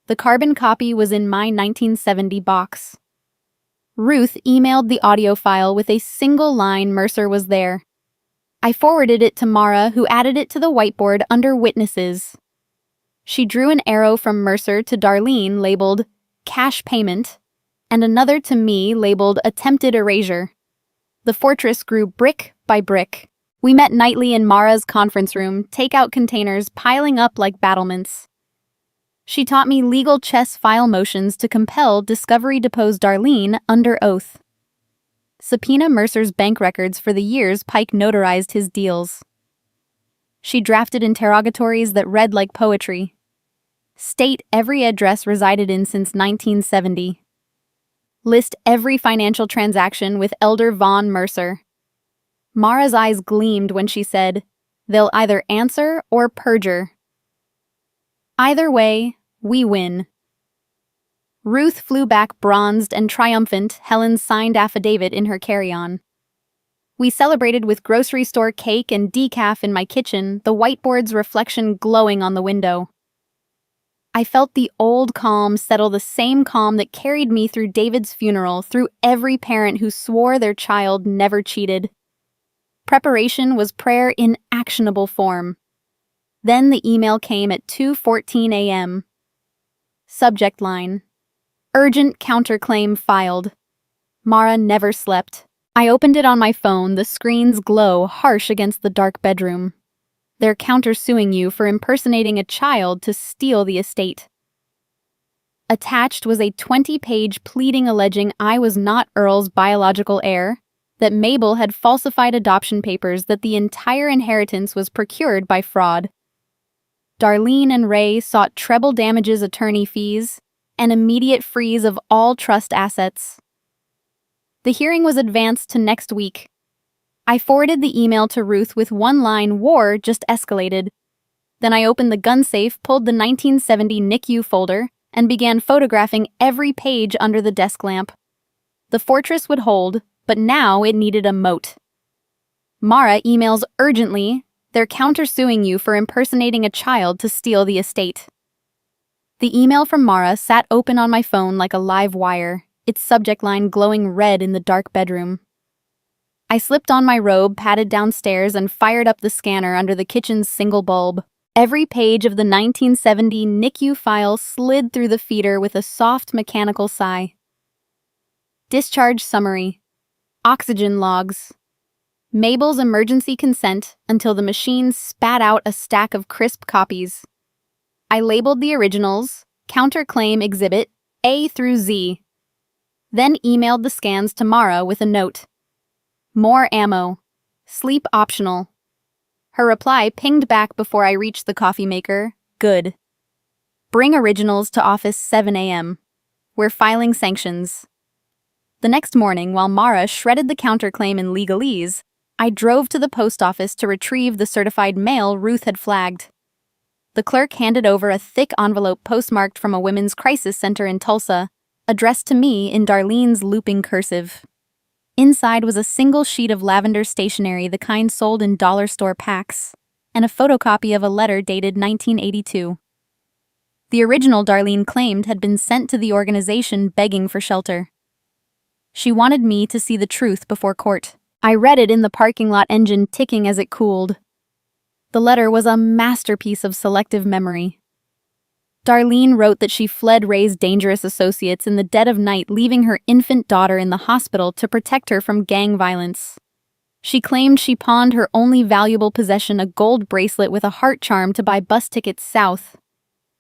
The carbon copy was in my 1970 box. Ruth emailed the audio file with a single line. Mercer was there. I forwarded it to Mara, who added it to the whiteboard under witnesses. She drew an arrow from Mercer to Darlene labeled cash payment and another to me labeled attempted erasure. The fortress grew brick by brick. We met nightly in Mara's conference room, takeout containers piling up like battlements. She taught me legal chess file motions to compel discovery, depose Darlene under oath. Subpoena Mercer's bank records for the years Pike notarized his deals. She drafted interrogatories that read like poetry. State every address resided in since 1970. List every financial transaction with Elder Von Mercer. Mara's eyes gleamed when she said, "They'll either answer or perjure. Either way, we win." Ruth flew back bronzed and triumphant, Helen's signed affidavit in her carry-on. We celebrated with grocery store cake and decaf in my kitchen, the whiteboard's reflection glowing on the window. I felt the old calm settle, the same calm that carried me through David's funeral, through every parent who swore their child never cheated. Preparation was prayer in actionable form. Then the email came at 2:14 a.m. Subject line: Urgent counterclaim filed. Mara never slept. I opened it on my phone, the screen's glow harsh against the dark bedroom. They're countersuing you for impersonating a child to steal the estate. Attached was a 20-page pleading alleging I was not Earl's biological heir, that Mabel had falsified adoption papers, that the entire inheritance was procured by fraud. Darlene and Ray sought treble damages attorney fees, and immediate freeze of all trust assets. The hearing was advanced to next week. I forwarded the email to Ruth with one line, "War just escalated." Then I opened the gun safe, pulled the 1970 NICU folder, and began photographing every page under the desk lamp. The fortress would hold, but now it needed a moat. Mara emails urgently. They're countersuing you for impersonating a child to steal the estate. The email from Mara sat open on my phone like a live wire, its subject line glowing red in the dark bedroom. I slipped on my robe, padded downstairs, and fired up the scanner under the kitchen's single bulb. Every page of the 1970 NICU file slid through the feeder with a soft mechanical sigh. Discharge summary. Oxygen logs. Mabel's emergency consent until the machine spat out a stack of crisp copies. I labeled the originals, counterclaim exhibit A through Z. Then emailed the scans to Mara with a note. More ammo. Sleep optional. Her reply pinged back before I reached the coffee maker. Good. Bring originals to office 7 a.m. We're filing sanctions. The next morning, while Mara shredded the counterclaim in legalese, I drove to the post office to retrieve the certified mail Ruth had flagged. The clerk handed over a thick envelope postmarked from a women's crisis center in Tulsa, addressed to me in Darlene's looping cursive. Inside was a single sheet of lavender stationery, the kind sold in dollar store packs, and a photocopy of a letter dated 1982. The original, Darlene claimed, had been sent to the organization begging for shelter. She wanted me to see the truth before court. I read it in the parking lot, engine ticking as it cooled. The letter was a masterpiece of selective memory. Darlene wrote that she fled Ray's dangerous associates in the dead of night, leaving her infant daughter in the hospital to protect her from gang violence. She claimed she pawned her only valuable possession, a gold bracelet with a heart charm, to buy bus tickets south.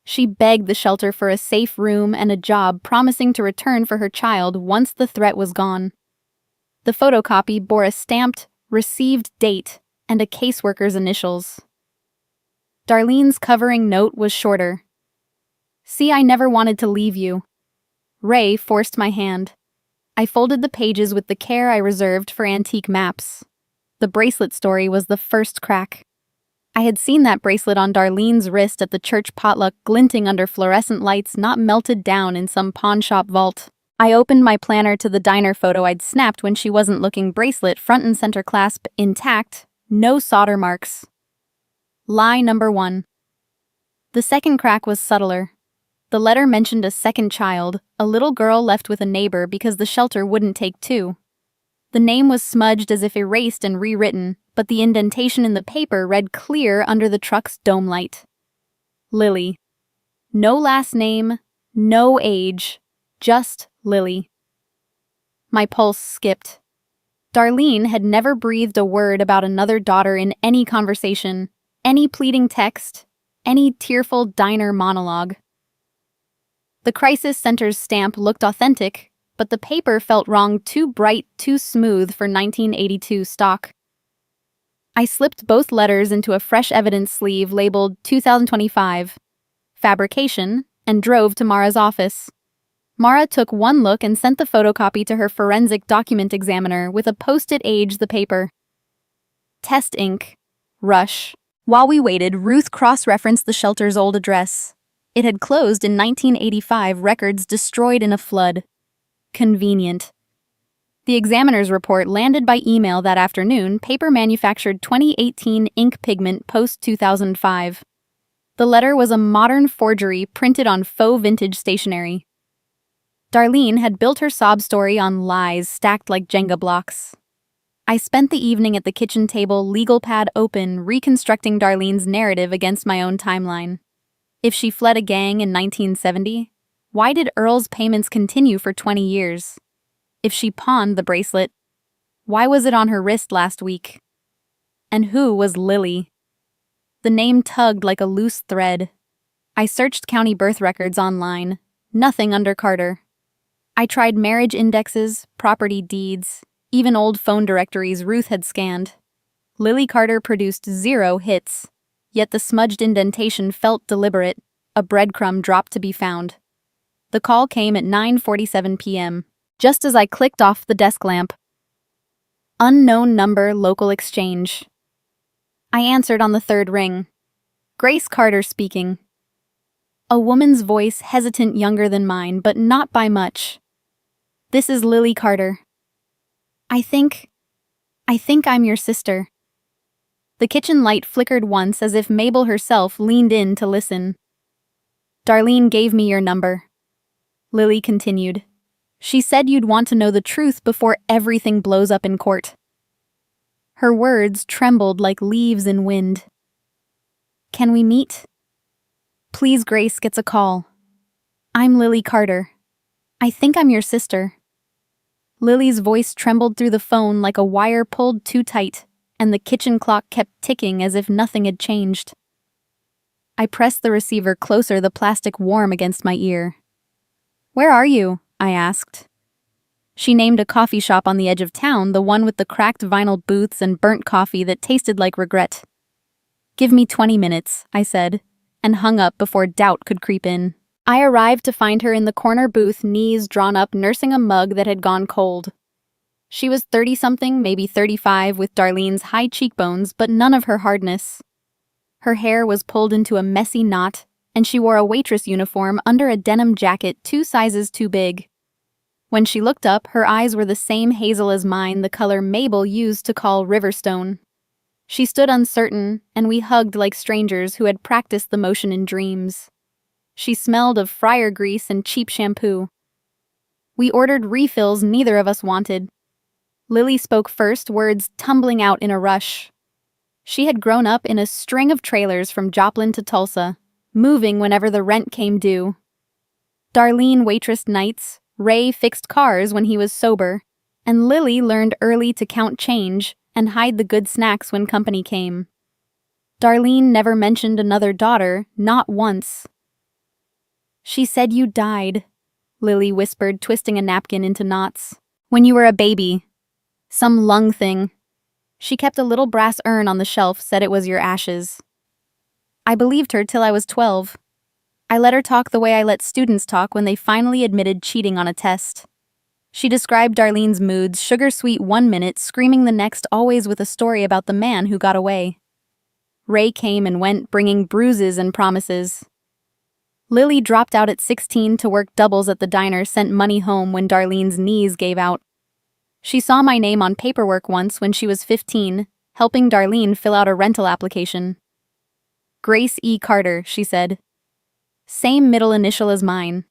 She begged the shelter for a safe room and a job, promising to return for her child once the threat was gone. The photocopy bore a stamped, received date and a caseworker's initials. Darlene's covering note was shorter. See, I never wanted to leave you. Ray forced my hand. I folded the pages with the care I reserved for antique maps. The bracelet story was the first crack. I had seen that bracelet on Darlene's wrist at the church potluck, glinting under fluorescent lights, not melted down in some pawnshop vault. I opened my planner to the diner photo I'd snapped when she wasn't looking. Bracelet, front and center clasp intact, no solder marks. Lie number 1. The second crack was subtler. The letter mentioned a second child, a little girl left with a neighbor because the shelter wouldn't take two. The name was smudged as if erased and rewritten, but the indentation in the paper read clear under the truck's dome light. Lily. No last name, no age, just Lily. My pulse skipped. Darlene had never breathed a word about another daughter in any conversation, any pleading text, any tearful diner monologue. The crisis center's stamp looked authentic, but the paper felt wrong, too bright, too smooth for 1982 stock. I slipped both letters into a fresh evidence sleeve labeled 2025, fabrication, and drove to Mara's office. Mara took one look and sent the photocopy to her forensic document examiner with a post-it age the paper. Test ink. Rush. While we waited, Ruth cross-referenced the shelter's old address. It had closed in 1985, records destroyed in a flood. Convenient. The examiner's report landed by email that afternoon, paper manufactured 2018 ink pigment post-2005. The letter was a modern forgery printed on faux vintage stationery. Darlene had built her sob story on lies stacked like Jenga blocks. I spent the evening at the kitchen table, legal pad open, reconstructing Darlene's narrative against my own timeline. If she fled a gang in 1970, why did Earl's payments continue for 20 years? If she pawned the bracelet, why was it on her wrist last week? And who was Lily? The name tugged like a loose thread. I searched county birth records online. Nothing under Carter. I tried marriage indexes, property deeds, even old phone directories Ruth had scanned. Lily Carter produced 0 hits, yet the smudged indentation felt deliberate, a breadcrumb dropped to be found. The call came at 9:47 p.m., just as I clicked off the desk lamp. Unknown number, local exchange. I answered on the 3rd ring. Grace Carter speaking. A woman's voice, hesitant, younger than mine, but not by much. This is Lily Carter. I think I'm your sister. The kitchen light flickered once as if Mabel herself leaned in to listen. Darlene gave me your number. Lily continued. She said you'd want to know the truth before everything blows up in court. Her words trembled like leaves in wind. Can we meet? Please, Grace gets a call. I'm Lily Carter. I think I'm your sister. Lily's voice trembled through the phone like a wire pulled too tight, and the kitchen clock kept ticking as if nothing had changed. I pressed the receiver closer, the plastic warm against my ear. Where are you? I asked. She named a coffee shop on the edge of town, the one with the cracked vinyl booths and burnt coffee that tasted like regret. Give me 20 minutes, I said, and hung up before doubt could creep in. I arrived to find her in the corner booth, knees drawn up, nursing a mug that had gone cold. She was 30-something, maybe 35, with Darlene's high cheekbones, but none of her hardness. Her hair was pulled into a messy knot, and she wore a waitress uniform under a denim jacket 2 sizes too big. When she looked up, her eyes were the same hazel as mine, the color Mabel used to call Riverstone. She stood uncertain, and we hugged like strangers who had practiced the motion in dreams. She smelled of fryer grease and cheap shampoo. We ordered refills neither of us wanted. Lily spoke first, words tumbling out in a rush. She had grown up in a string of trailers from Joplin to Tulsa, moving whenever the rent came due. Darlene waitressed nights, Ray fixed cars when he was sober, and Lily learned early to count change and hide the good snacks when company came. Darlene never mentioned another daughter, not once. She said you died, Lily whispered, twisting a napkin into knots. When you were a baby. Some lung thing. She kept a little brass urn on the shelf, said it was your ashes. I believed her till I was 12. I let her talk the way I let students talk when they finally admitted cheating on a test. She described Darlene's moods, sugar-sweet 1 minute, screaming the next, always with a story about the man who got away. Ray came and went, bringing bruises and promises. Lily dropped out at 16 to work doubles at the diner, sent money home when Darlene's knees gave out. She saw my name on paperwork once when she was 15, helping Darlene fill out a rental application. Grace E. Carter, she said. Same middle initial as mine.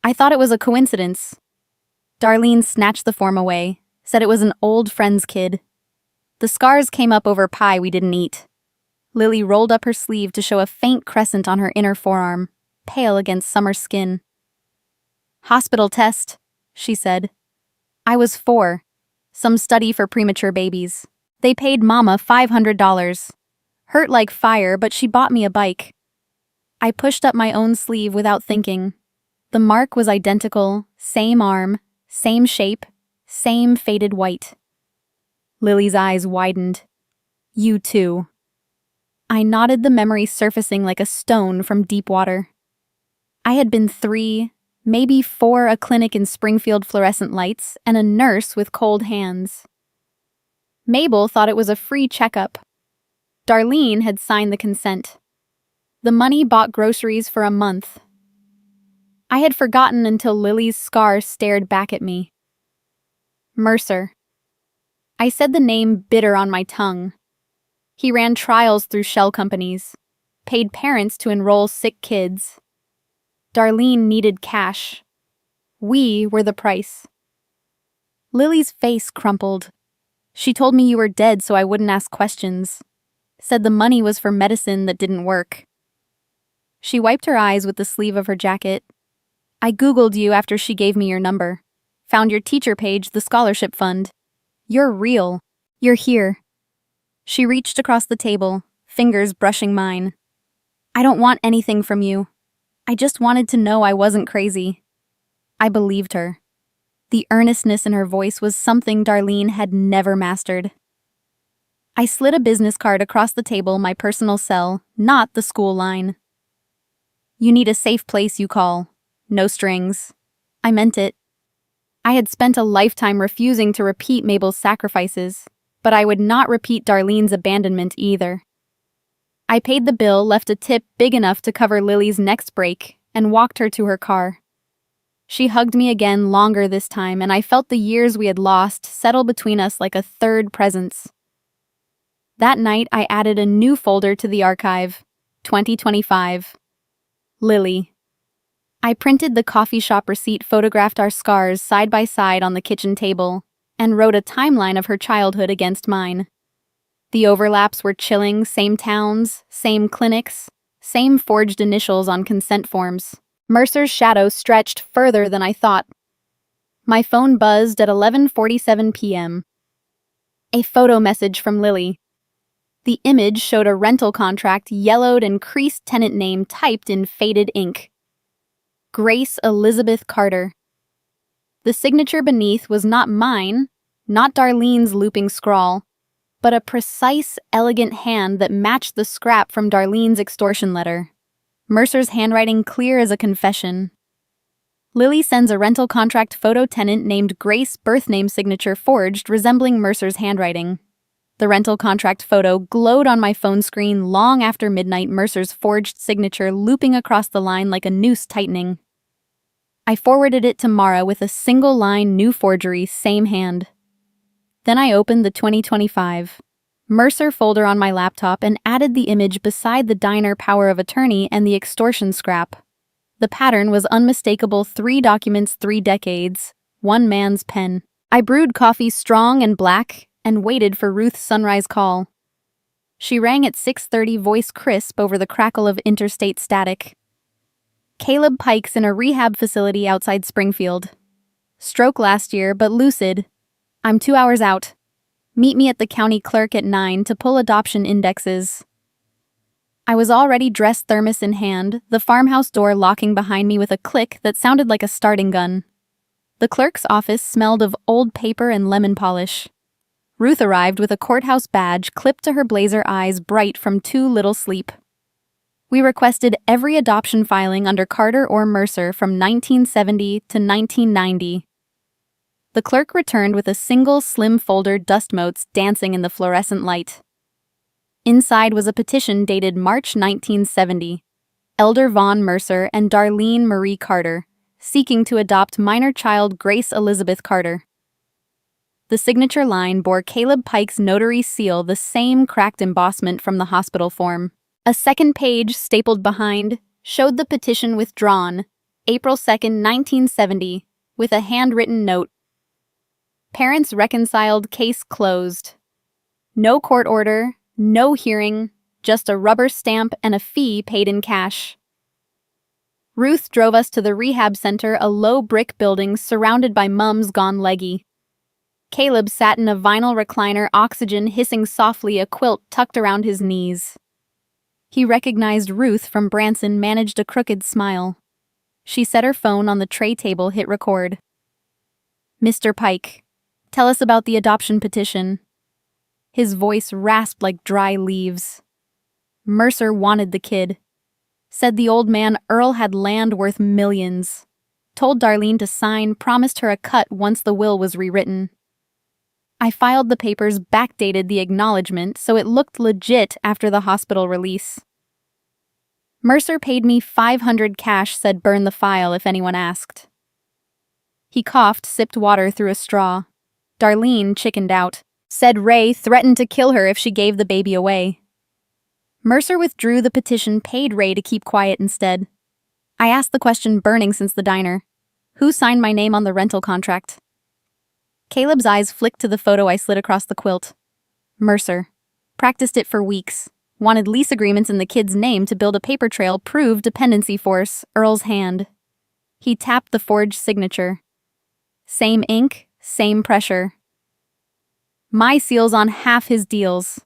I thought it was a coincidence. Darlene snatched the form away, said it was an old friend's kid. The scars came up over pie we didn't eat. Lily rolled up her sleeve to show a faint crescent on her inner forearm, pale against summer skin. Hospital test, she said. I was 4. Some study for premature babies. They paid Mama $500. Hurt like fire, but she bought me a bike. I pushed up my own sleeve without thinking. The mark was identical, same arm, same shape, same faded white. Lily's eyes widened. You too. I nodded, the memory surfacing like a stone from deep water. I had been 3, maybe 4, a clinic in Springfield, fluorescent lights, and a nurse with cold hands. Mabel thought it was a free checkup. Darlene had signed the consent. The money bought groceries for a month. I had forgotten until Lily's scar stared back at me. Mercer. I said the name bitter on my tongue. He ran trials through shell companies, paid parents to enroll sick kids. Darlene needed cash. We were the price. Lily's face crumpled. She told me you were dead so I wouldn't ask questions. Said the money was for medicine that didn't work. She wiped her eyes with the sleeve of her jacket. I Googled you after she gave me your number. Found your teacher page, the scholarship fund. You're real. You're here. She reached across the table, fingers brushing mine. I don't want anything from you. I just wanted to know I wasn't crazy. I believed her. The earnestness in her voice was something Darlene had never mastered. I slid a business card across the table, my personal cell, not the school line. You need a safe place, you call. No strings. I meant it. I had spent a lifetime refusing to repeat Mabel's sacrifices, but I would not repeat Darlene's abandonment either. I paid the bill, left a tip big enough to cover Lily's next break, and walked her to her car. She hugged me again, longer this time, and I felt the years we had lost settle between us like a third presence. That night, I added a new folder to the archive, 2025. Lily. I printed the coffee shop receipt, photographed our scars side by side on the kitchen table, and wrote a timeline of her childhood against mine. The overlaps were chilling, same towns, same clinics, same forged initials on consent forms. Mercer's shadow stretched further than I thought. My phone buzzed at 11:47 p.m. A photo message from Lily. The image showed a rental contract, yellowed and creased tenant name typed in faded ink. Grace Elizabeth Carter. The signature beneath was not mine, not Darlene's looping scrawl, but a precise, elegant hand that matched the scrap from Darlene's extortion letter. Mercer's handwriting clear as a confession. Lily sends a rental contract photo, tenant named Grace, birth name signature forged, resembling Mercer's handwriting. The rental contract photo glowed on my phone screen long after midnight, Mercer's forged signature looping across the line like a noose tightening. I forwarded it to Mara with a single line, new forgery, same hand. Then I opened the 2025 Mercer folder on my laptop and added the image beside the diner power of attorney and the extortion scrap. The pattern was unmistakable: 3 documents, 3 decades, 1 man's pen. I brewed coffee strong and black and waited for Ruth's sunrise call. She rang at 6:30, voice crisp over the crackle of interstate static. Caleb Pike's in a rehab facility outside Springfield. Stroke last year, but lucid. I'm 2 hours out. Meet me at the county clerk at 9 to pull adoption indexes. I was already dressed, thermos in hand, the farmhouse door locking behind me with a click that sounded like a starting gun. The clerk's office smelled of old paper and lemon polish. Ruth arrived with a courthouse badge clipped to her blazer, eyes bright from too little sleep. We requested every adoption filing under Carter or Mercer from 1970 to 1990. The clerk returned with a single slim folder, dust motes dancing in the fluorescent light. Inside was a petition dated March 1970. Elder Vaughn Mercer and Darlene Marie Carter, seeking to adopt minor child Grace Elizabeth Carter. The signature line bore Caleb Pike's notary seal, the same cracked embossment from the hospital form. A second page, stapled behind, showed the petition withdrawn, April 2nd, 1970, with a handwritten note. Parents reconciled, case closed. No court order, no hearing, just a rubber stamp and a fee paid in cash. Ruth drove us to the rehab center, a low brick building surrounded by mums gone leggy. Caleb sat in a vinyl recliner, oxygen hissing softly, a quilt tucked around his knees. He recognized Ruth from Branson, managed a crooked smile. She set her phone on the tray table, hit record. Mr. Pike, tell us about the adoption petition. His voice rasped like dry leaves. Mercer wanted the kid. Said the old man Earl had land worth millions. Told Darlene to sign, promised her a cut once the will was rewritten. I filed the papers, backdated the acknowledgement so it looked legit after the hospital release. Mercer paid me $500 cash, said burn the file if anyone asked. He coughed, sipped water through a straw. Darlene chickened out. Said Ray threatened to kill her if she gave the baby away. Mercer withdrew the petition, paid Ray to keep quiet instead. I asked the question burning since the diner. Who signed my name on the rental contract? Caleb's eyes flicked to the photo I slid across the quilt. Mercer. Practiced it for weeks. Wanted lease agreements in the kid's name to build a paper trail, prove dependency force, Earl's hand. He tapped the forged signature. Same ink, same pressure. My seal's on half his deals.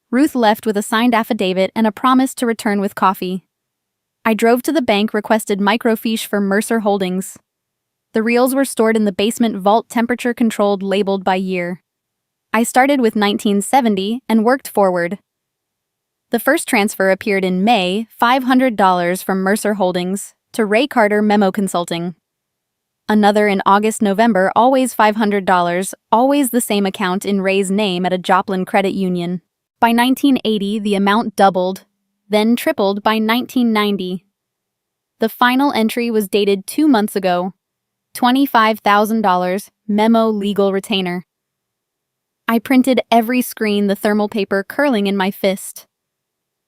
Ruth left with a signed affidavit and a promise to return with coffee. I drove to the bank, requested microfiche for Mercer Holdings. The reels were stored in the basement vault, temperature-controlled, labeled by year. I started with 1970 and worked forward. The first transfer appeared in May, $500 from Mercer Holdings to Ray Carter Memo Consulting. Another in August-November, always $500, always the same account in Ray's name at a Joplin credit union. By 1980, the amount doubled, then tripled by 1990. The final entry was dated 2 months ago. $25,000, memo legal retainer. I printed every screen, the thermal paper curling in my fist.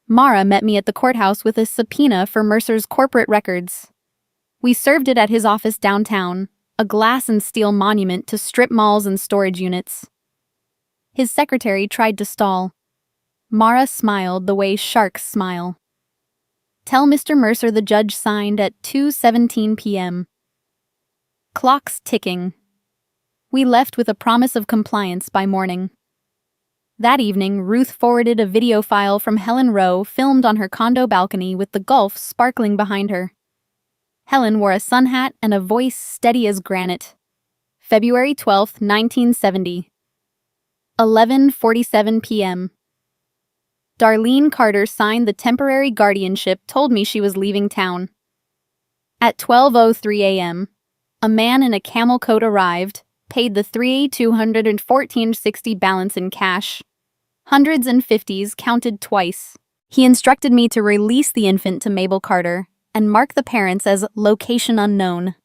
Mara met me at the courthouse with a subpoena for Mercer's corporate records. We served it at his office downtown, a glass and steel monument to strip malls and storage units. His secretary tried to stall. Mara smiled the way sharks smile. Tell Mr. Mercer the judge signed at 2:17 p.m. Clocks ticking. We left with a promise of compliance by morning. That evening, Ruth forwarded a video file from Helen Rowe filmed on her condo balcony with the Gulf sparkling behind her. Helen wore a sun hat and a voice steady as granite. February 12, 1970. 11:47 p.m. Darlene Carter signed the temporary guardianship, told me she was leaving town. At 12:03 a.m., a man in a camel coat arrived, paid the $3,214.60 balance in cash. Hundreds and fifties counted twice. He instructed me to release the infant to Mabel Carter and mark the parents as location unknown.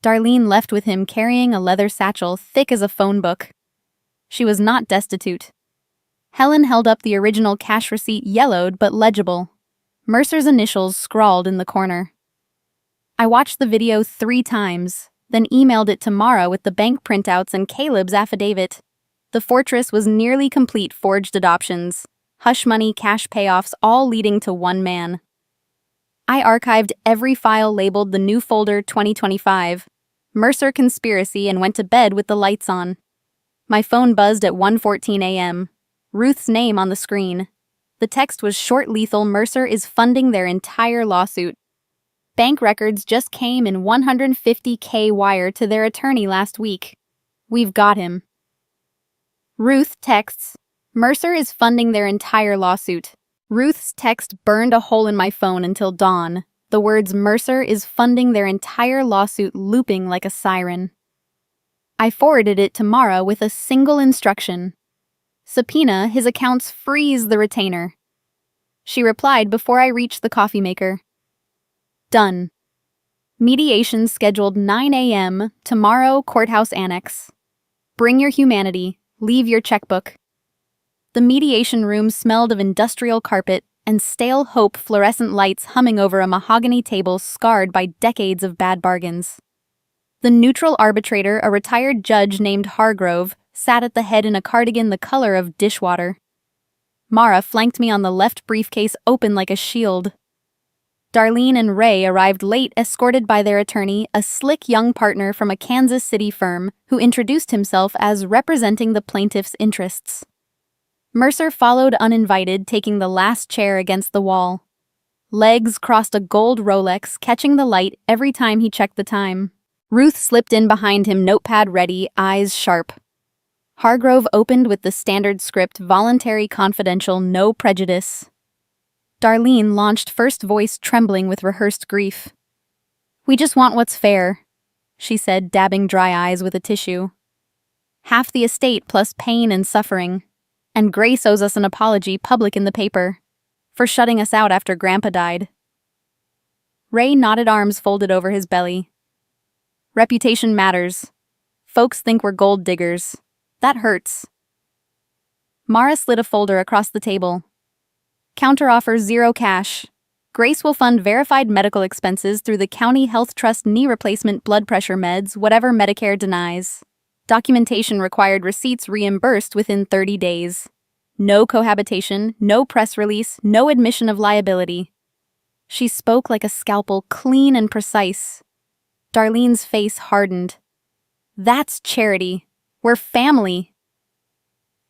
Darlene left with him carrying a leather satchel thick as a phone book. She was not destitute. Helen held up the original cash receipt, yellowed but legible. Mercer's initials scrawled in the corner. I watched the video 3 times, then emailed it to Mara with the bank printouts and Caleb's affidavit. The fortress was nearly complete, forged adoptions, hush money, cash payoffs, all leading to one man. I archived every file labeled the new folder 2025, Mercer Conspiracy, and went to bed with the lights on. My phone buzzed at 1:14 a.m. Ruth's name on the screen. The text was short, lethal. Mercer is funding their entire lawsuit. Bank records just came in $150K wire to their attorney last week. We've got him. Ruth texts, Mercer is funding their entire lawsuit. Ruth's text burned a hole in my phone until dawn, the words Mercer is funding their entire lawsuit looping like a siren. I forwarded it to Mara with a single instruction. Subpoena his accounts, freeze the retainer. She replied before I reached the coffee maker. Done. Mediation scheduled 9 a.m. tomorrow, courthouse annex. Bring your humanity, leave your checkbook. The mediation room smelled of industrial carpet and stale hope, fluorescent lights humming over a mahogany table scarred by decades of bad bargains. The neutral arbitrator, a retired judge named Hargrove, sat at the head in a cardigan the color of dishwater. Mara flanked me on the left, briefcase open like a shield. Darlene and Ray arrived late, escorted by their attorney, a slick young partner from a Kansas City firm who introduced himself as representing the plaintiff's interests. Mercer followed uninvited, taking the last chair against the wall. Legs crossed a gold Rolex, catching the light every time he checked the time. Ruth slipped in behind him, notepad ready, eyes sharp. Hargrove opened with the standard script, voluntary, confidential, no prejudice. Darlene launched, first voice trembling with rehearsed grief. We just want what's fair, she said, dabbing dry eyes with a tissue. Half the estate plus pain and suffering. And Grace owes us an apology, public in the paper, for shutting us out after Grandpa died. Ray nodded, arms folded over his belly. Reputation matters. Folks think we're gold diggers. That hurts. Mara slid a folder across the table. Counteroffer, 0 cash. Grace will fund verified medical expenses through the County Health Trust, knee replacement, blood pressure meds, whatever Medicare denies. Documentation required receipts reimbursed within 30 days. No cohabitation, no press release, no admission of liability. She spoke like a scalpel, clean and precise. Darlene's face hardened. That's charity. We're family.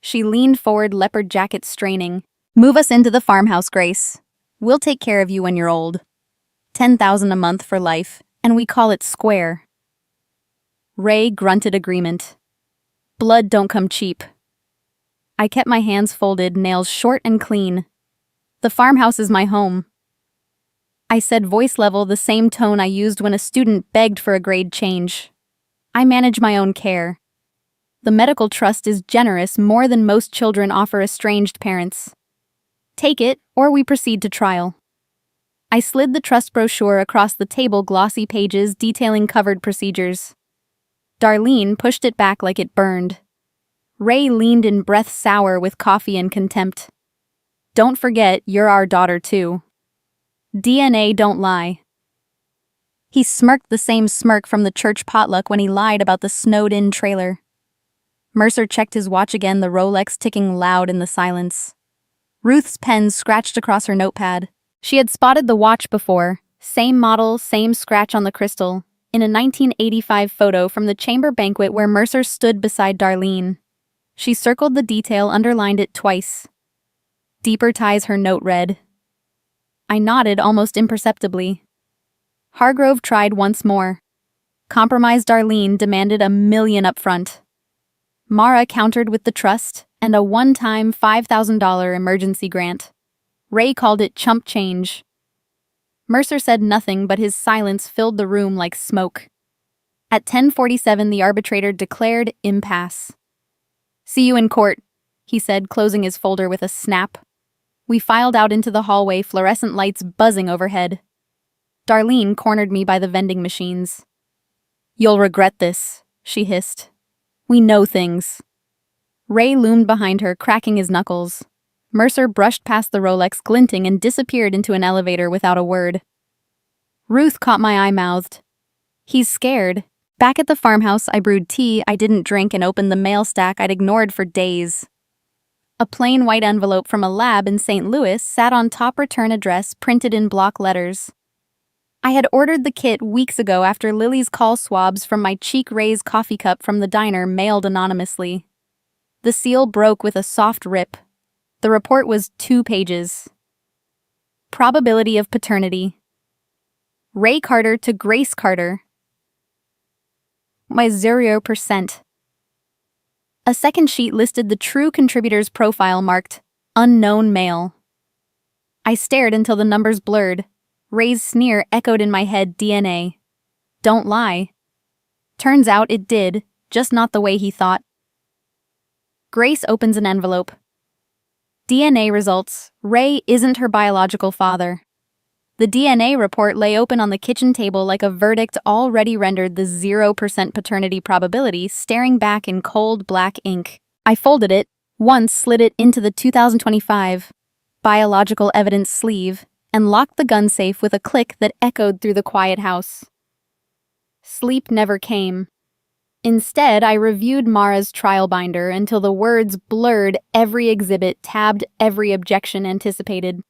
She leaned forward, leopard jacket straining. Move us into the farmhouse, Grace. We'll take care of you when you're old. 10,000 a month for life, and we call it square. Ray grunted agreement. Blood don't come cheap. I kept my hands folded, nails short and clean. The farmhouse is my home. I said, voice level, the same tone I used when a student begged for a grade change. I manage my own care. The medical trust is generous, more than most children offer estranged parents. Take it, or we proceed to trial. I slid the trust brochure across the table, glossy pages detailing covered procedures. Darlene pushed it back like it burned. Ray leaned in, breath sour with coffee and contempt. Don't forget, you're our daughter too. DNA don't lie. He smirked, the same smirk from the church potluck when he lied about the snowed-in trailer. Mercer checked his watch again, the Rolex ticking loud in the silence. Ruth's pen scratched across her notepad. She had spotted the watch before, same model, same scratch on the crystal, in a 1985 photo from the chamber banquet where Mercer stood beside Darlene. She circled the detail, underlined it twice. Deeper ties, her note read. I nodded almost imperceptibly. Hargrove tried once more. Compromised Darlene demanded $1 million up front. Mara countered with the trust and a one-time $5,000 emergency grant. Ray called it chump change. Mercer said nothing, but his silence filled the room like smoke. At 10:47, the arbitrator declared impasse. See you in court, he said, closing his folder with a snap. We filed out into the hallway, fluorescent lights buzzing overhead. Darlene cornered me by the vending machines. You'll regret this, she hissed. We know things. Ray loomed behind her, cracking his knuckles. Mercer brushed past the Rolex, glinting, and disappeared into an elevator without a word. Ruth caught my eye, mouthed. He's scared. Back at the farmhouse, I brewed tea I didn't drink and opened the mail stack I'd ignored for days. A plain white envelope from a lab in St. Louis sat on top, return address printed in block letters. I had ordered the kit weeks ago after Lily's call swabs from my cheek raised coffee cup from the diner mailed anonymously. The seal broke with a soft rip. The report was 2 pages. Probability of paternity. Ray Carter to Grace Carter. My 0%. A second sheet listed the true contributor's profile marked unknown male. I stared until the numbers blurred. Ray's sneer echoed in my head, DNA. Don't lie. Turns out it did, just not the way he thought. Grace opens an envelope. DNA results. Ray isn't her biological father. The DNA report lay open on the kitchen table like a verdict already rendered, the 0% paternity probability staring back in cold black ink. I folded it, once slid it into the 2025 biological evidence sleeve, and locked the gun safe with a click that echoed through the quiet house. Sleep never came. Instead, I reviewed Mara's trial binder until the words blurred every exhibit, tabbed every objection anticipated.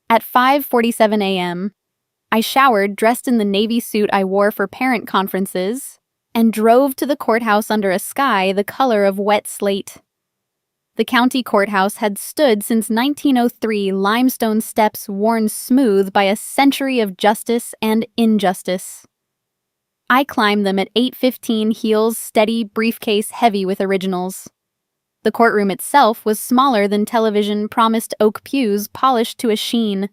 At 5:47 a.m., I showered, dressed in the navy suit I wore for parent conferences, and drove to the courthouse under a sky the color of wet slate. The county courthouse had stood since 1903, limestone steps worn smooth by a century of justice and injustice. I climbed them at 8:15, heels steady, briefcase heavy with originals. The courtroom itself was smaller than television promised, oak pews polished to a sheen.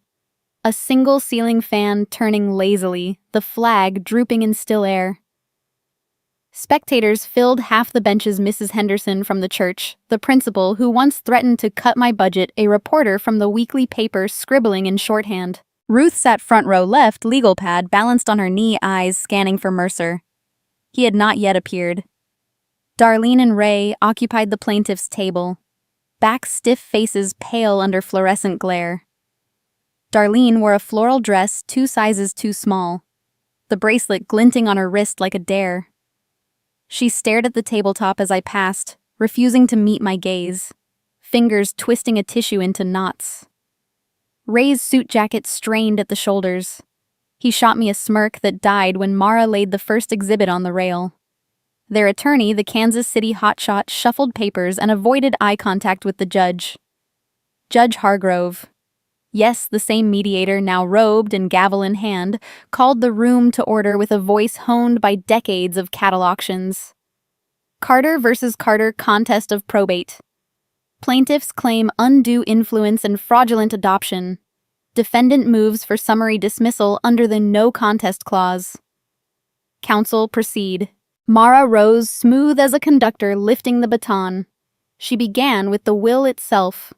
A single ceiling fan turning lazily, the flag drooping in still air. Spectators filled half the benches. Mrs. Henderson from the church, the principal who once threatened to cut my budget, a reporter from the weekly paper scribbling in shorthand. Ruth sat front row left, legal pad balanced on her knee, eyes scanning for Mercer. He had not yet appeared. Darlene and Ray occupied the plaintiff's table, back stiff faces pale under fluorescent glare. Darlene wore a floral dress 2 sizes too small, the bracelet glinting on her wrist like a dare. She stared at the tabletop as I passed, refusing to meet my gaze, fingers twisting a tissue into knots. Ray's suit jacket strained at the shoulders. He shot me a smirk that died when Mara laid the first exhibit on the rail. Their attorney, the Kansas City hotshot, shuffled papers and avoided eye contact with the judge. Judge Hargrove. Yes, the same mediator, now robed and gavel in hand, called the room to order with a voice honed by decades of cattle auctions. Carter versus Carter contest of probate. Plaintiffs claim undue influence and fraudulent adoption. Defendant moves for summary dismissal under the no contest clause. Counsel proceed. Mara rose smooth as a conductor lifting the baton. She began with the will itself.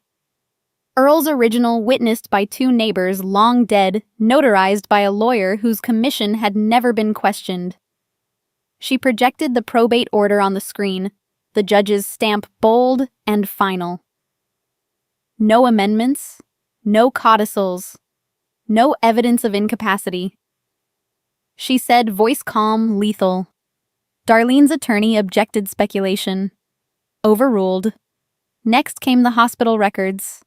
Earl's original, witnessed by two neighbors long dead, notarized by a lawyer whose commission had never been questioned. She projected the probate order on the screen, the judge's stamp bold and final. No amendments, no codicils, no evidence of incapacity. She said, voice calm, lethal. Darlene's attorney objected speculation. Overruled. Next came the hospital records.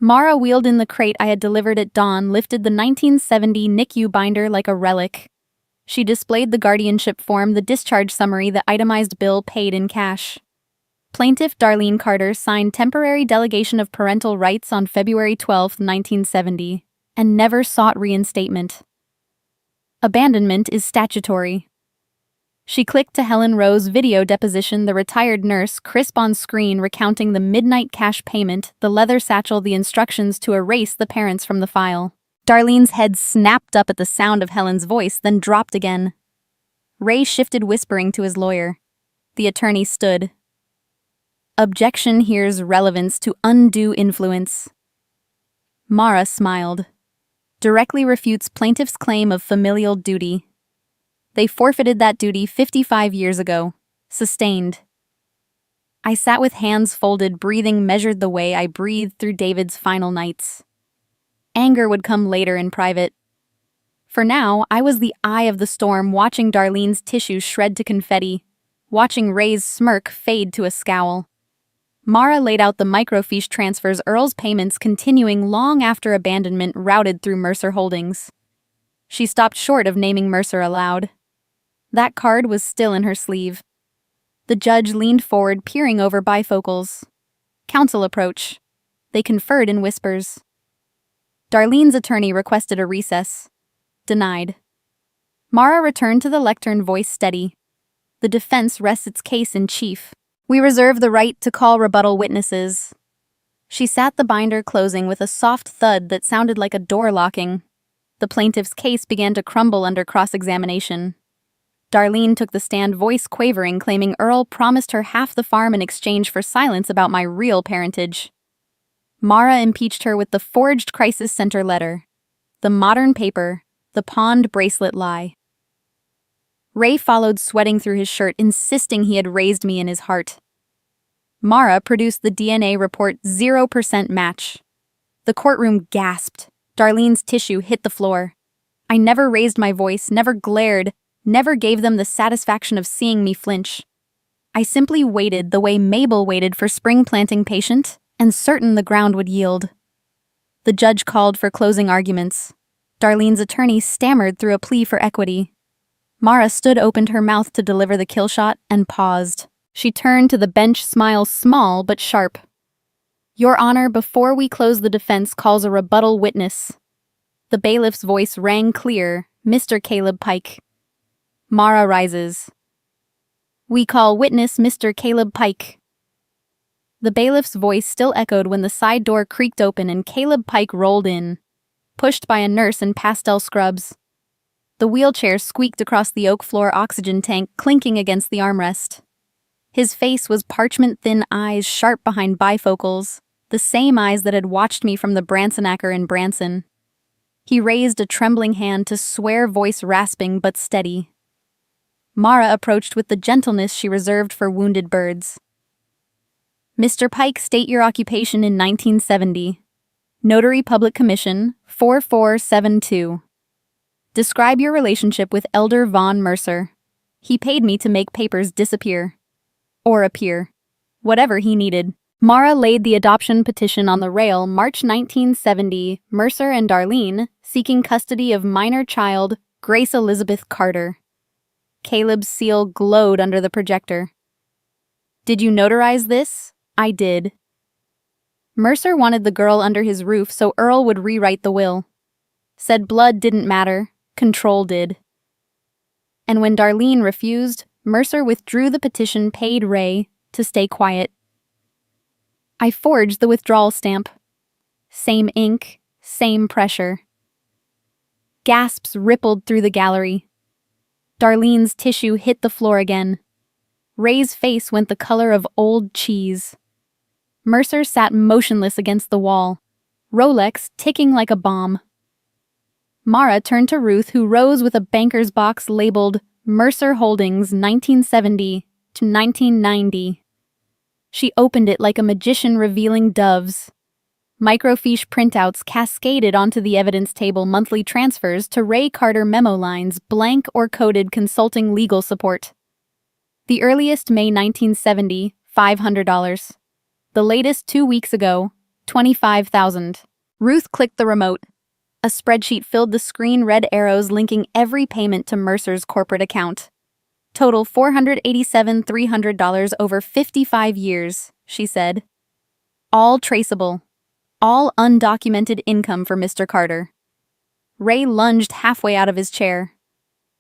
Mara wheeled in the crate I had delivered at dawn, lifted the 1970 NICU binder like a relic. She displayed the guardianship form, the discharge summary, the itemized bill paid in cash. Plaintiff Darlene Carter signed temporary delegation of parental rights on February 12, 1970, and never sought reinstatement. Abandonment is statutory. She clicked to Helen Rowe's video deposition, the retired nurse, crisp on screen, recounting the midnight cash payment, the leather satchel, the instructions to erase the parents from the file. Darlene's head snapped up at the sound of Helen's voice, then dropped again. Ray shifted, whispering to his lawyer. The attorney stood. Objection hears relevance to undue influence. Mara smiled. Directly refutes plaintiff's claim of familial duty. They forfeited that duty 55 years ago. Sustained. I sat with hands folded, breathing measured the way I breathed through David's final nights. Anger would come later in private. For now, I was the eye of the storm, watching Darlene's tissues shred to confetti, watching Ray's smirk fade to a scowl. Mara laid out the microfiche transfers, Earl's payments continuing long after abandonment routed through Mercer Holdings. She stopped short of naming Mercer aloud. That card was still in her sleeve. The judge leaned forward, peering over bifocals. Counsel approach. They conferred in whispers. Darlene's attorney requested a recess. Denied. Mara returned to the lectern, voice steady. The defense rests its case in chief. We reserve the right to call rebuttal witnesses. She sat the binder closing with a soft thud that sounded like a door locking. The plaintiff's case began to crumble under cross-examination. Darlene took the stand, voice quavering, claiming Earl promised her half the farm in exchange for silence about my real parentage. Mara impeached her with the forged crisis center letter, the modern paper, the pawned bracelet lie. Ray followed, sweating through his shirt, insisting he had raised me in his heart. Mara produced the DNA report, 0% match. The courtroom gasped. Darlene's tissue hit the floor. I never raised my voice, never glared, never gave them the satisfaction of seeing me flinch. I simply waited the way Mabel waited for spring planting, patient and certain the ground would yield. The judge called for closing arguments. Darlene's attorney stammered through a plea for equity. Mara opened her mouth to deliver the kill shot and paused. She turned to the bench, smile small but sharp. Your Honor, before we close, the defense calls a rebuttal witness. The bailiff's voice rang clear, Mr. Caleb Pike. Mara rises. We call witness Mr. Caleb Pike. The bailiff's voice still echoed when the side door creaked open and Caleb Pike rolled in, pushed by a nurse in pastel scrubs. The wheelchair squeaked across the oak floor oxygen tank, clinking against the armrest. His face was parchment-thin eyes sharp behind bifocals, the same eyes that had watched me from the Bransonacker in Branson. He raised a trembling hand to swear, voice rasping but steady. Mara approached with the gentleness she reserved for wounded birds. Mr. Pike, state your occupation in 1970. Notary Public Commission, 4472. Describe your relationship with Elder Von Mercer. He paid me to make papers disappear. Or appear. Whatever he needed. Mara laid the adoption petition on the rail March 1970, Mercer and Darlene, seeking custody of minor child Grace Elizabeth Carter. Caleb's seal glowed under the projector. Did you notarize this? I did. Mercer wanted the girl under his roof so Earl would rewrite the will. Said blood didn't matter, control did. And when Darlene refused, Mercer withdrew the petition, paid Ray to stay quiet. I forged the withdrawal stamp. Same ink, same pressure. Gasps rippled through the gallery. Darlene's tissue hit the floor again. Ray's face went the color of old cheese. Mercer sat motionless against the wall, Rolex ticking like a bomb. Mara turned to Ruth, who rose with a banker's box labeled Mercer Holdings 1970 to 1990. She opened it like a magician revealing doves. Microfiche printouts cascaded onto the evidence table, monthly transfers to Ray Carter memo lines, blank or coded consulting legal support. The earliest, May 1970, $500. The latest 2 weeks ago, $25,000. Ruth clicked the remote. A spreadsheet filled the screen, red arrows linking every payment to Mercer's corporate account. Total $487,300 over 55 years, she said. All traceable. All undocumented income for Mr. Carter. Ray lunged halfway out of his chair.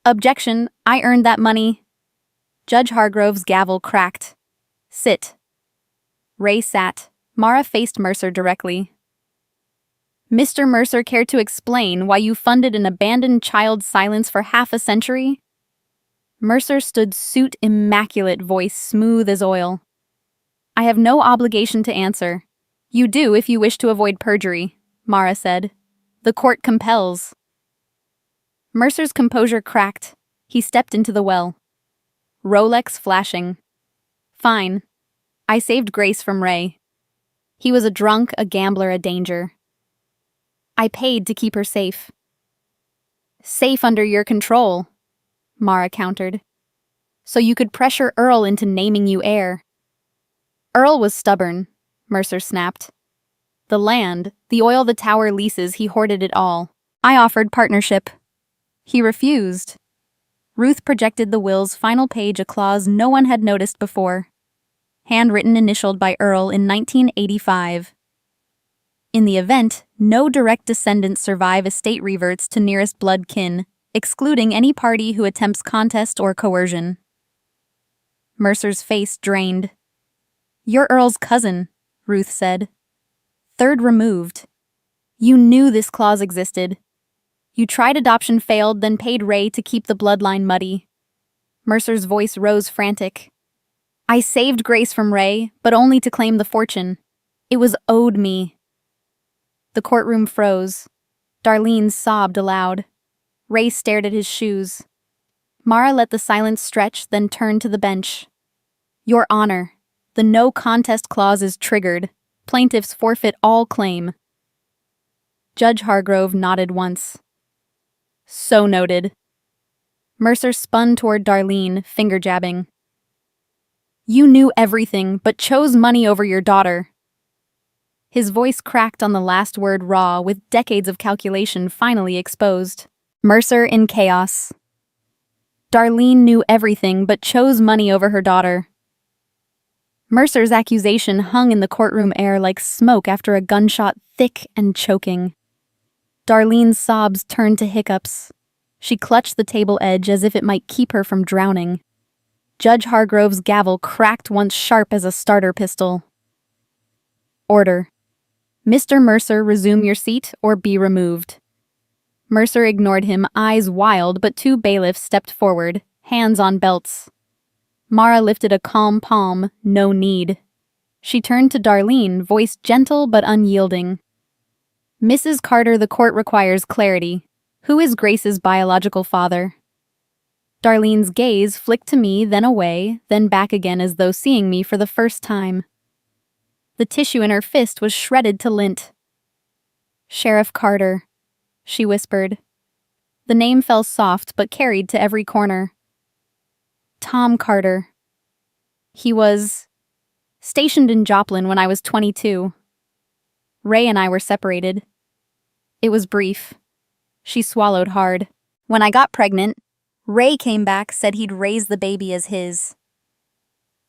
Objection, I earned that money. Judge Hargrove's gavel cracked. Sit. Ray sat. Mara faced Mercer directly. Mr. Mercer, care to explain why you funded an abandoned child's silence for half a century? Mercer stood suit immaculate, voice smooth as oil. I have no obligation to answer. You do if you wish to avoid perjury, Mara said. The court compels. Mercer's composure cracked. He stepped into the well. Rolex flashing. Fine. I saved Grace from Ray. He was a drunk, a gambler, a danger. I paid to keep her safe. Safe under your control, Mara countered. So you could pressure Earl into naming you heir. Earl was stubborn, Mercer snapped. The land, the oil the tower leases, he hoarded it all. I offered partnership. He refused. Ruth projected the will's final page, a clause no one had noticed before. Handwritten, initialed by Earl in 1985. In the event, no direct descendants survive, estate reverts to nearest blood kin, excluding any party who attempts contest or coercion. Mercer's face drained. You're Earl's cousin, Ruth said. Third removed. You knew this clause existed. You tried adoption, failed, then paid Ray to keep the bloodline muddy. Mercer's voice rose frantic. I saved Grace from Ray, but only to claim the fortune. It was owed me. The courtroom froze. Darlene sobbed aloud. Ray stared at his shoes. Mara let the silence stretch, then turned to the bench. Your Honor, the no contest clause is triggered. Plaintiffs forfeit all claim. Judge Hargrove nodded once. So noted. Mercer spun toward Darlene, finger jabbing. You knew everything, but chose money over your daughter. His voice cracked on the last word, raw, with decades of calculation finally exposed. Mercer in chaos. Darlene knew everything, but chose money over her daughter. Mercer's accusation hung in the courtroom air like smoke after a gunshot, thick and choking. Darlene's sobs turned to hiccups. She clutched the table edge as if it might keep her from drowning. Judge Hargrove's gavel cracked once sharp as a starter pistol. Order. Mr. Mercer, resume your seat or be removed. Mercer ignored him, eyes wild, but two bailiffs stepped forward, hands on belts. Mara lifted a calm palm, no need. She turned to Darlene, voice gentle but unyielding. Mrs. Carter, the court requires clarity. Who is Grace's biological father? Darlene's gaze flicked to me, then away, then back again as though seeing me for the first time. The tissue in her fist was shredded to lint. Sheriff Carter, she whispered. The name fell soft but carried to every corner. Tom Carter. He was stationed in Joplin when I was 22. Ray and I were separated. It was brief. She swallowed hard. When I got pregnant, Ray came back, said he'd raise the baby as his.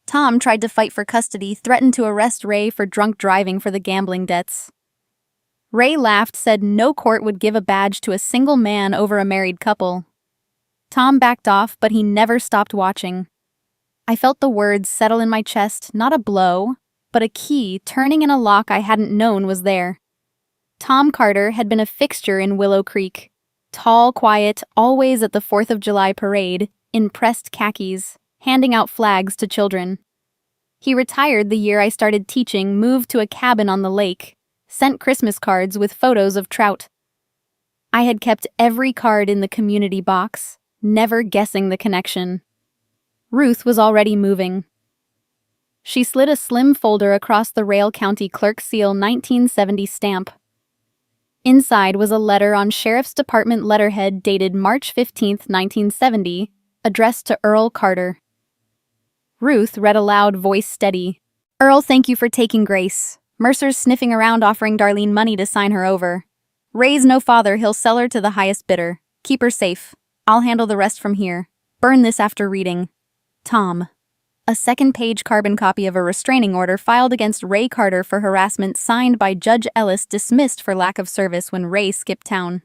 Tom tried to fight for custody, threatened to arrest Ray for drunk driving for the gambling debts. Ray laughed, said no court would give a badge to a single man over a married couple. Tom backed off, but he never stopped watching. I felt the words settle in my chest, not a blow, but a key turning in a lock I hadn't known was there. Tom Carter had been a fixture in Willow Creek. Tall, quiet, always at the 4th of July parade, in pressed khakis, handing out flags to children. He retired the year I started teaching, moved to a cabin on the lake, sent Christmas cards with photos of trout. I had kept every card in the community box, never guessing the connection. Ruth was already moving. She slid a slim folder across the Rail County Clerk's Seal 1970 stamp. Inside was a letter on Sheriff's Department letterhead dated March 15, 1970, addressed to Earl Carter. Ruth read aloud, voice steady. Earl, thank you for taking Grace. Mercer's sniffing around offering Darlene money to sign her over. Ray's no father, he'll sell her to the highest bidder. Keep her safe. I'll handle the rest from here. Burn this after reading. Tom. A second-page carbon copy of a restraining order filed against Ray Carter for harassment signed by Judge Ellis dismissed for lack of service when Ray skipped town.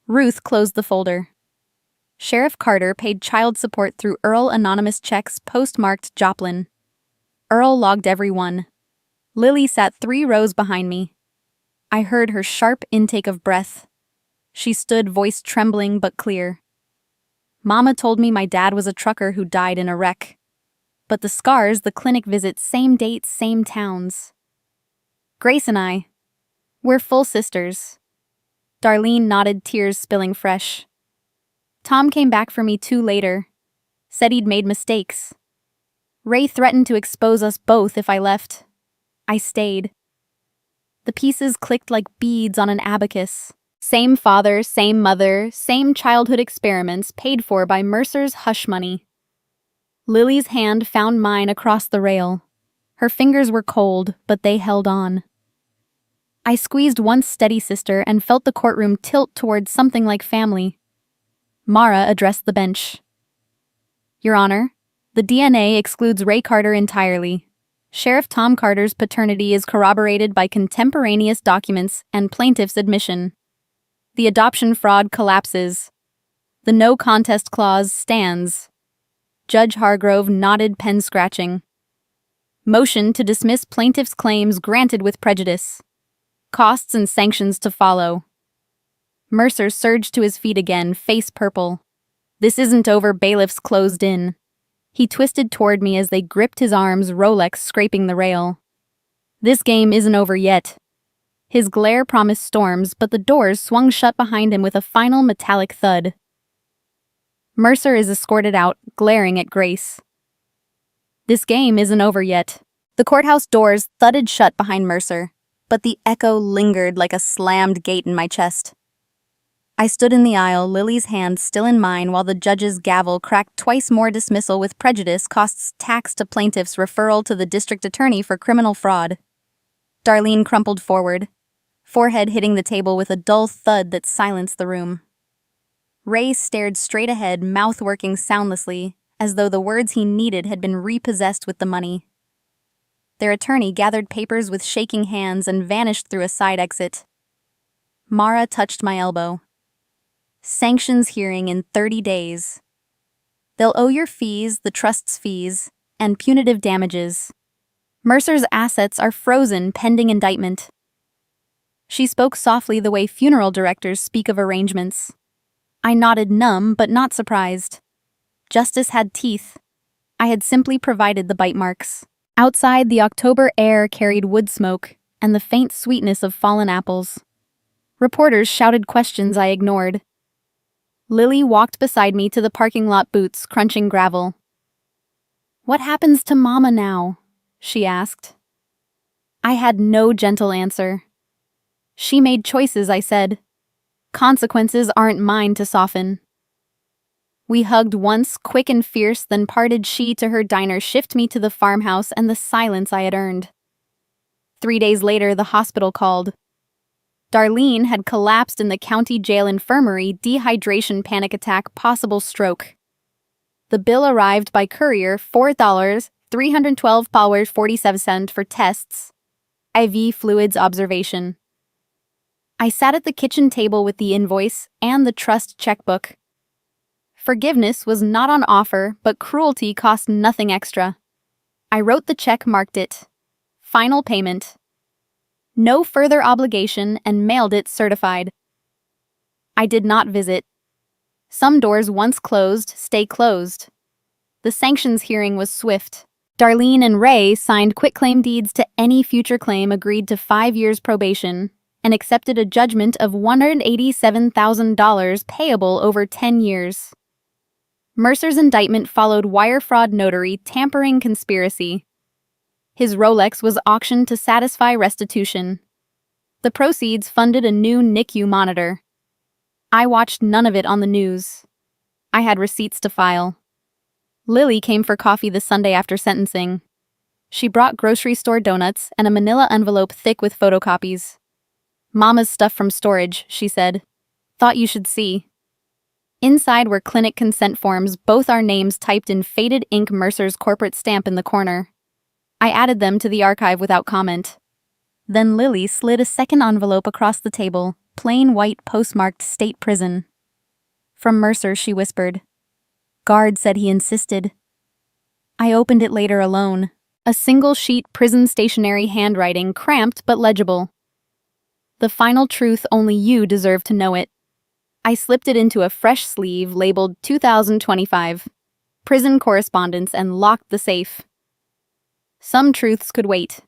Ruth closed the folder. Sheriff Carter paid child support through Earl anonymous checks postmarked Joplin. Earl logged every one. Lily sat 3 rows behind me. I heard her sharp intake of breath. She stood, voice trembling but clear. Mama told me my dad was a trucker who died in a wreck. But the scars, the clinic visits, same dates, same towns. Grace and I, we're full sisters. Darlene nodded, tears spilling fresh. Tom came back for me 2 later, said he'd made mistakes. Ray threatened to expose us both if I left. I stayed. The pieces clicked like beads on an abacus. Same father, same mother, same childhood experiments paid for by Mercer's hush money. Lily's hand found mine across the rail. Her fingers were cold, but they held on. I squeezed once steady sister and felt the courtroom tilt towards something like family. Mara addressed the bench. Your Honor, the DNA excludes Ray Carter entirely. Sheriff Tom Carter's paternity is corroborated by contemporaneous documents and plaintiff's admission. The adoption fraud collapses. The no contest clause stands. Judge Hargrove nodded, pen scratching. Motion to dismiss plaintiff's claims granted with prejudice. Costs and sanctions to follow. Mercer surged to his feet again, face purple. This isn't over, bailiffs closed in. He twisted toward me as they gripped his arms, Rolex scraping the rail. This game isn't over yet. His glare promised storms, but the doors swung shut behind him with a final metallic thud. Mercer is escorted out, glaring at Grace. This game isn't over yet. The courthouse doors thudded shut behind Mercer, but the echo lingered like a slammed gate in my chest. I stood in the aisle, Lily's hand still in mine, while the judge's gavel cracked twice more. Dismissal with prejudice costs tax to plaintiff's referral to the district attorney for criminal fraud. Darlene crumpled forward, forehead hitting the table with a dull thud that silenced the room. Ray stared straight ahead, mouth working soundlessly, as though the words he needed had been repossessed with the money. Their attorney gathered papers with shaking hands and vanished through a side exit. Mara touched my elbow. Sanctions hearing in 30 days. They'll owe your fees, the trust's fees, and punitive damages. Mercer's assets are frozen pending indictment. She spoke softly the way funeral directors speak of arrangements. I nodded, numb but not surprised. Justice had teeth. I had simply provided the bite marks. Outside, the October air carried wood smoke and the faint sweetness of fallen apples. Reporters shouted questions I ignored. Lily walked beside me to the parking lot, boots crunching gravel. "What happens to Mama now?" she asked. I had no gentle answer. She made choices, I said. Consequences aren't mine to soften. We hugged once, quick and fierce, then parted, she to her diner, shift me to the farmhouse and the silence I had earned. 3 days later, the hospital called. Darlene had collapsed in the county jail infirmary, dehydration, panic attack, possible stroke. The bill arrived by courier, $4, $312.47 for tests. IV fluids observation. I sat at the kitchen table with the invoice and the trust checkbook. Forgiveness was not on offer, but cruelty cost nothing extra. I wrote the check, marked it. Final payment. No further obligation, and mailed it certified. I did not visit. Some doors once closed stay closed. The sanctions hearing was swift. Darlene and Ray signed quitclaim deeds to any future claim, agreed to 5 years probation, and accepted a judgment of $187,000 payable over 10 years. Mercer's indictment followed wire fraud, notary tampering, conspiracy. His Rolex was auctioned to satisfy restitution. The proceeds funded a new NICU monitor. I watched none of it on the news. I had receipts to file. Lily came for coffee the Sunday after sentencing. She brought grocery store donuts and a manila envelope thick with photocopies. "Mama's stuff from storage," she said. "Thought you should see." Inside were clinic consent forms, both our names typed in faded ink, Mercer's corporate stamp in the corner. I added them to the archive without comment. Then Lily slid a second envelope across the table, plain white, postmarked State Prison. "From Mercer," she whispered. "Guard said he insisted." I opened it later alone. A single sheet, prison stationery handwriting, cramped but legible. "The final truth, only you deserve to know it." I slipped it into a fresh sleeve labeled 2025. Prison correspondence, and locked the safe. Some truths could wait.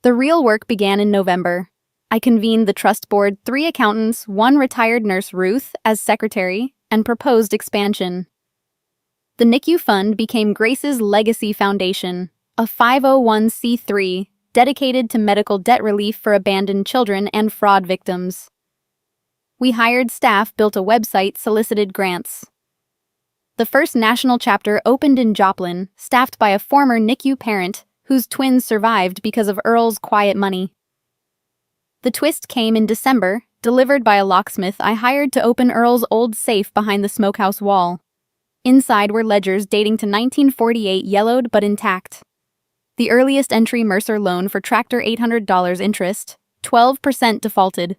The real work began in November. I convened the trust board, 3 accountants, 1 retired nurse, Ruth, as secretary, and proposed expansion. The NICU Fund became Grace's Legacy Foundation, a 501c3 dedicated to medical debt relief for abandoned children and fraud victims. We hired staff, built a website, solicited grants. The first national chapter opened in Joplin, staffed by a former NICU parent whose twins survived because of Earl's quiet money. The twist came in December, delivered by a locksmith I hired to open Earl's old safe behind the smokehouse wall. Inside were ledgers dating to 1948, yellowed but intact. The earliest entry, Mercer loan for tractor, $800 interest, 12% defaulted.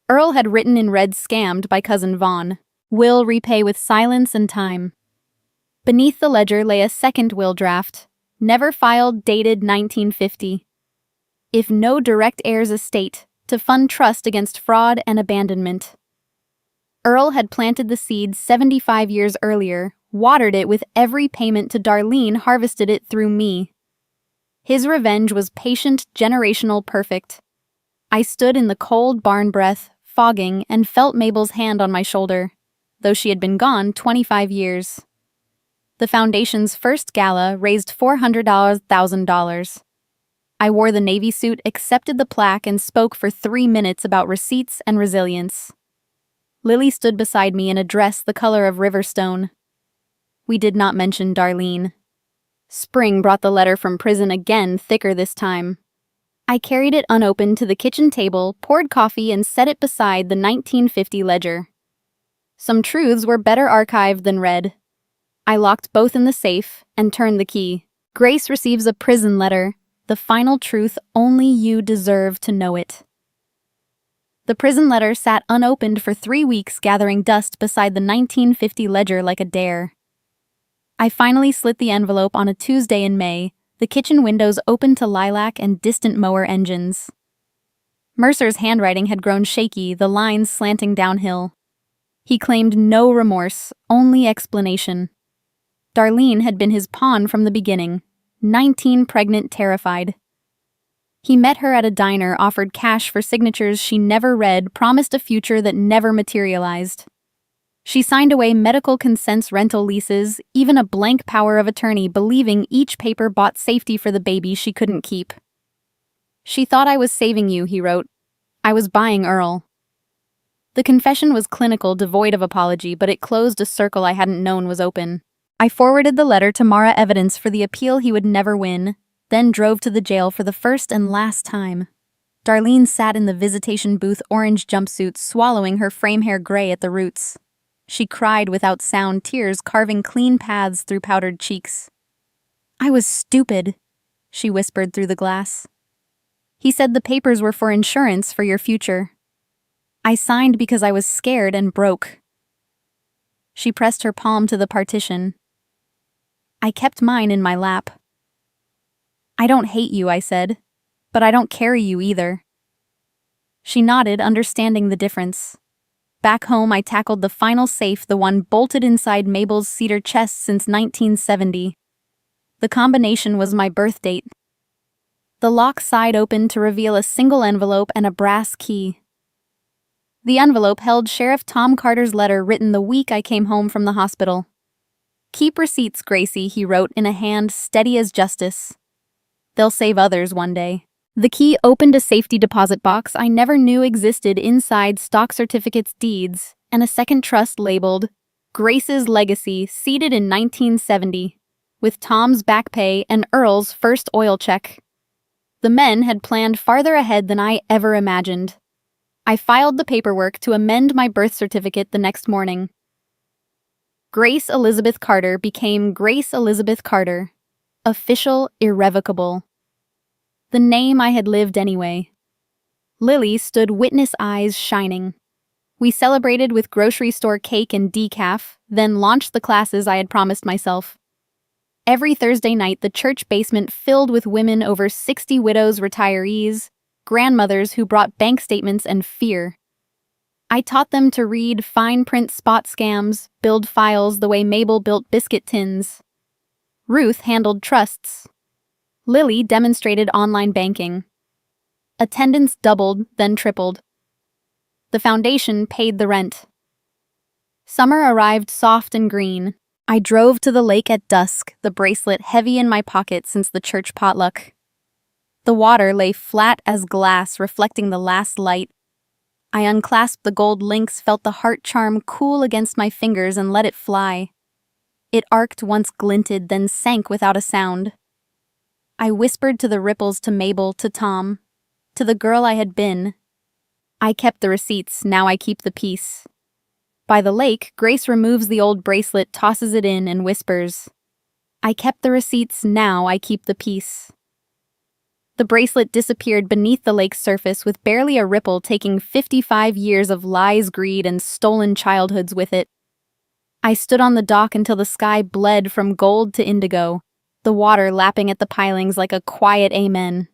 Earl had written in red, "Scammed by Cousin Vaughn. Will repay with silence and time." Beneath the ledger lay a second will draft, never filed, dated 1950. If no direct heirs, estate, to fund trust against fraud and abandonment. Earl had planted the seed 75 years earlier, watered it with every payment to Darlene, harvested it through me. His revenge was patient, generational, perfect. I stood in the cold barn breath, fogging, and felt Mabel's hand on my shoulder, though she had been gone 25 years. The foundation's first gala raised $400,000. I wore the Navy suit, accepted the plaque, and spoke for 3 minutes about receipts and resilience. Lily stood beside me in a dress the color of riverstone. We did not mention Darlene. Spring brought the letter from prison, again thicker this time. I carried it unopened to the kitchen table, poured coffee, and set it beside the 1950 ledger. Some truths were better archived than read. I locked both in the safe and turned the key. Grace receives a prison letter. The final truth, only you deserve to know it. The prison letter sat unopened for 3 weeks, gathering dust beside the 1950 ledger like a dare. I finally slit the envelope on a Tuesday in May, the kitchen windows open to lilac and distant mower engines. Mercer's handwriting had grown shaky, the lines slanting downhill. He claimed no remorse, only explanation. Darlene had been his pawn from the beginning, 19, pregnant, terrified. He met her at a diner, offered cash for signatures she never read, promised a future that never materialized. She signed away medical consents, rental leases, even a blank power of attorney, believing each paper bought safety for the baby she couldn't keep. "She thought I was saving you," he wrote. "I was buying Earl." The confession was clinical, devoid of apology, but it closed a circle I hadn't known was open. I forwarded the letter to Mara Evidence for the appeal he would never win, then drove to the jail for the first and last time. Darlene sat in the visitation booth, orange jumpsuit, swallowing her frame hair gray at the roots. She cried without sound, tears carving clean paths through powdered cheeks. "I was stupid," she whispered through the glass. "He said the papers were for insurance for your future. I signed because I was scared and broke." She pressed her palm to the partition. I kept mine in my lap. "I don't hate you," I said, "but I don't carry you either." She nodded, understanding the difference. Back home, I tackled the final safe, the one bolted inside Mabel's cedar chest since 1970. The combination was my birth date. The lock side opened to reveal a single envelope and a brass key. The envelope held Sheriff Tom Carter's letter written the week I came home from the hospital. "Keep receipts, Gracie," he wrote in a hand steady as justice. "They'll save others one day." The key opened a safety deposit box I never knew existed inside stock certificates, deeds, and a second trust labeled Grace's Legacy, seated in 1970, with Tom's back pay and Earl's first oil check. The men had planned farther ahead than I ever imagined. I filed the paperwork to amend my birth certificate the next morning. Grace Elizabeth Carter became Grace Elizabeth Carter. Official, irrevocable. The name I had lived anyway. Lily stood witness, eyes shining. We celebrated with grocery store cake and decaf, then launched the classes I had promised myself. Every Thursday night, the church basement filled with women, over 60 widows, retirees, grandmothers who brought bank statements and fear. I taught them to read fine print spot scams, build files the way Mabel built biscuit tins. Ruth handled trusts. Lily demonstrated online banking. Attendance doubled, then tripled. The foundation paid the rent. Summer arrived soft and green. I drove to the lake at dusk, the bracelet heavy in my pocket since the church potluck. The water lay flat as glass, reflecting the last light. I unclasped the gold links, felt the heart charm cool against my fingers, and let it fly. It arced, once glinted, then sank without a sound. I whispered to the ripples, to Mabel, to Tom, to the girl I had been. I kept the receipts, now I keep the peace. By the lake, Grace removes the old bracelet, tosses it in, and whispers, "I kept the receipts, now I keep the peace." The bracelet disappeared beneath the lake's surface with barely a ripple, taking 55 years of lies, greed, and stolen childhoods with it. I stood on the dock until the sky bled from gold to indigo, the water lapping at the pilings like a quiet amen.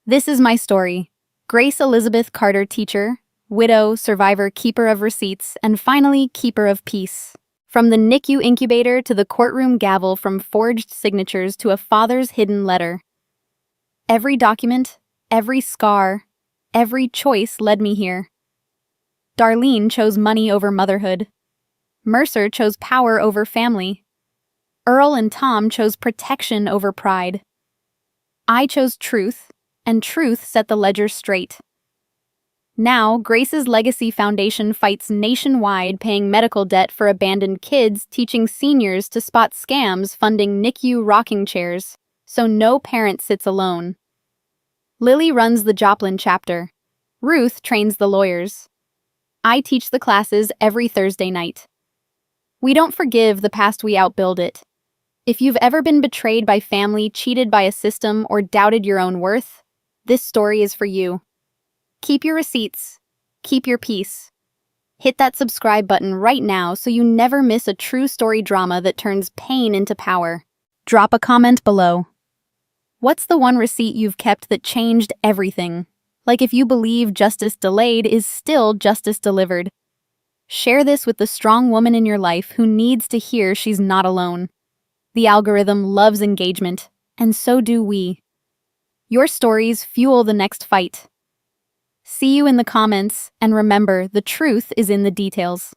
This is my story. Grace Elizabeth Carter, teacher, widow, survivor, keeper of receipts, and finally, keeper of peace. From the NICU incubator to the courtroom gavel, from forged signatures to a father's hidden letter. Every document, every scar, every choice led me here. Darlene chose money over motherhood. Mercer chose power over family. Earl and Tom chose protection over pride. I chose truth, and truth set the ledger straight. Now, Grace's Legacy Foundation fights nationwide, paying medical debt for abandoned kids, teaching seniors to spot scams, funding NICU rocking chairs, so no parent sits alone. Lily runs the Joplin chapter. Ruth trains the lawyers. I teach the classes every Thursday night. We don't forgive the past, we outbuild it. If you've ever been betrayed by family, cheated by a system, or doubted your own worth, this story is for you. Keep your receipts. Keep your peace. Hit that subscribe button right now so you never miss a true story drama that turns pain into power. Drop a comment below. What's the one receipt you've kept that changed everything? Like if you believe justice delayed is still justice delivered. Share this with the strong woman in your life who needs to hear she's not alone. The algorithm loves engagement, and so do we. Your stories fuel the next fight. See you in the comments, and remember, the truth is in the details.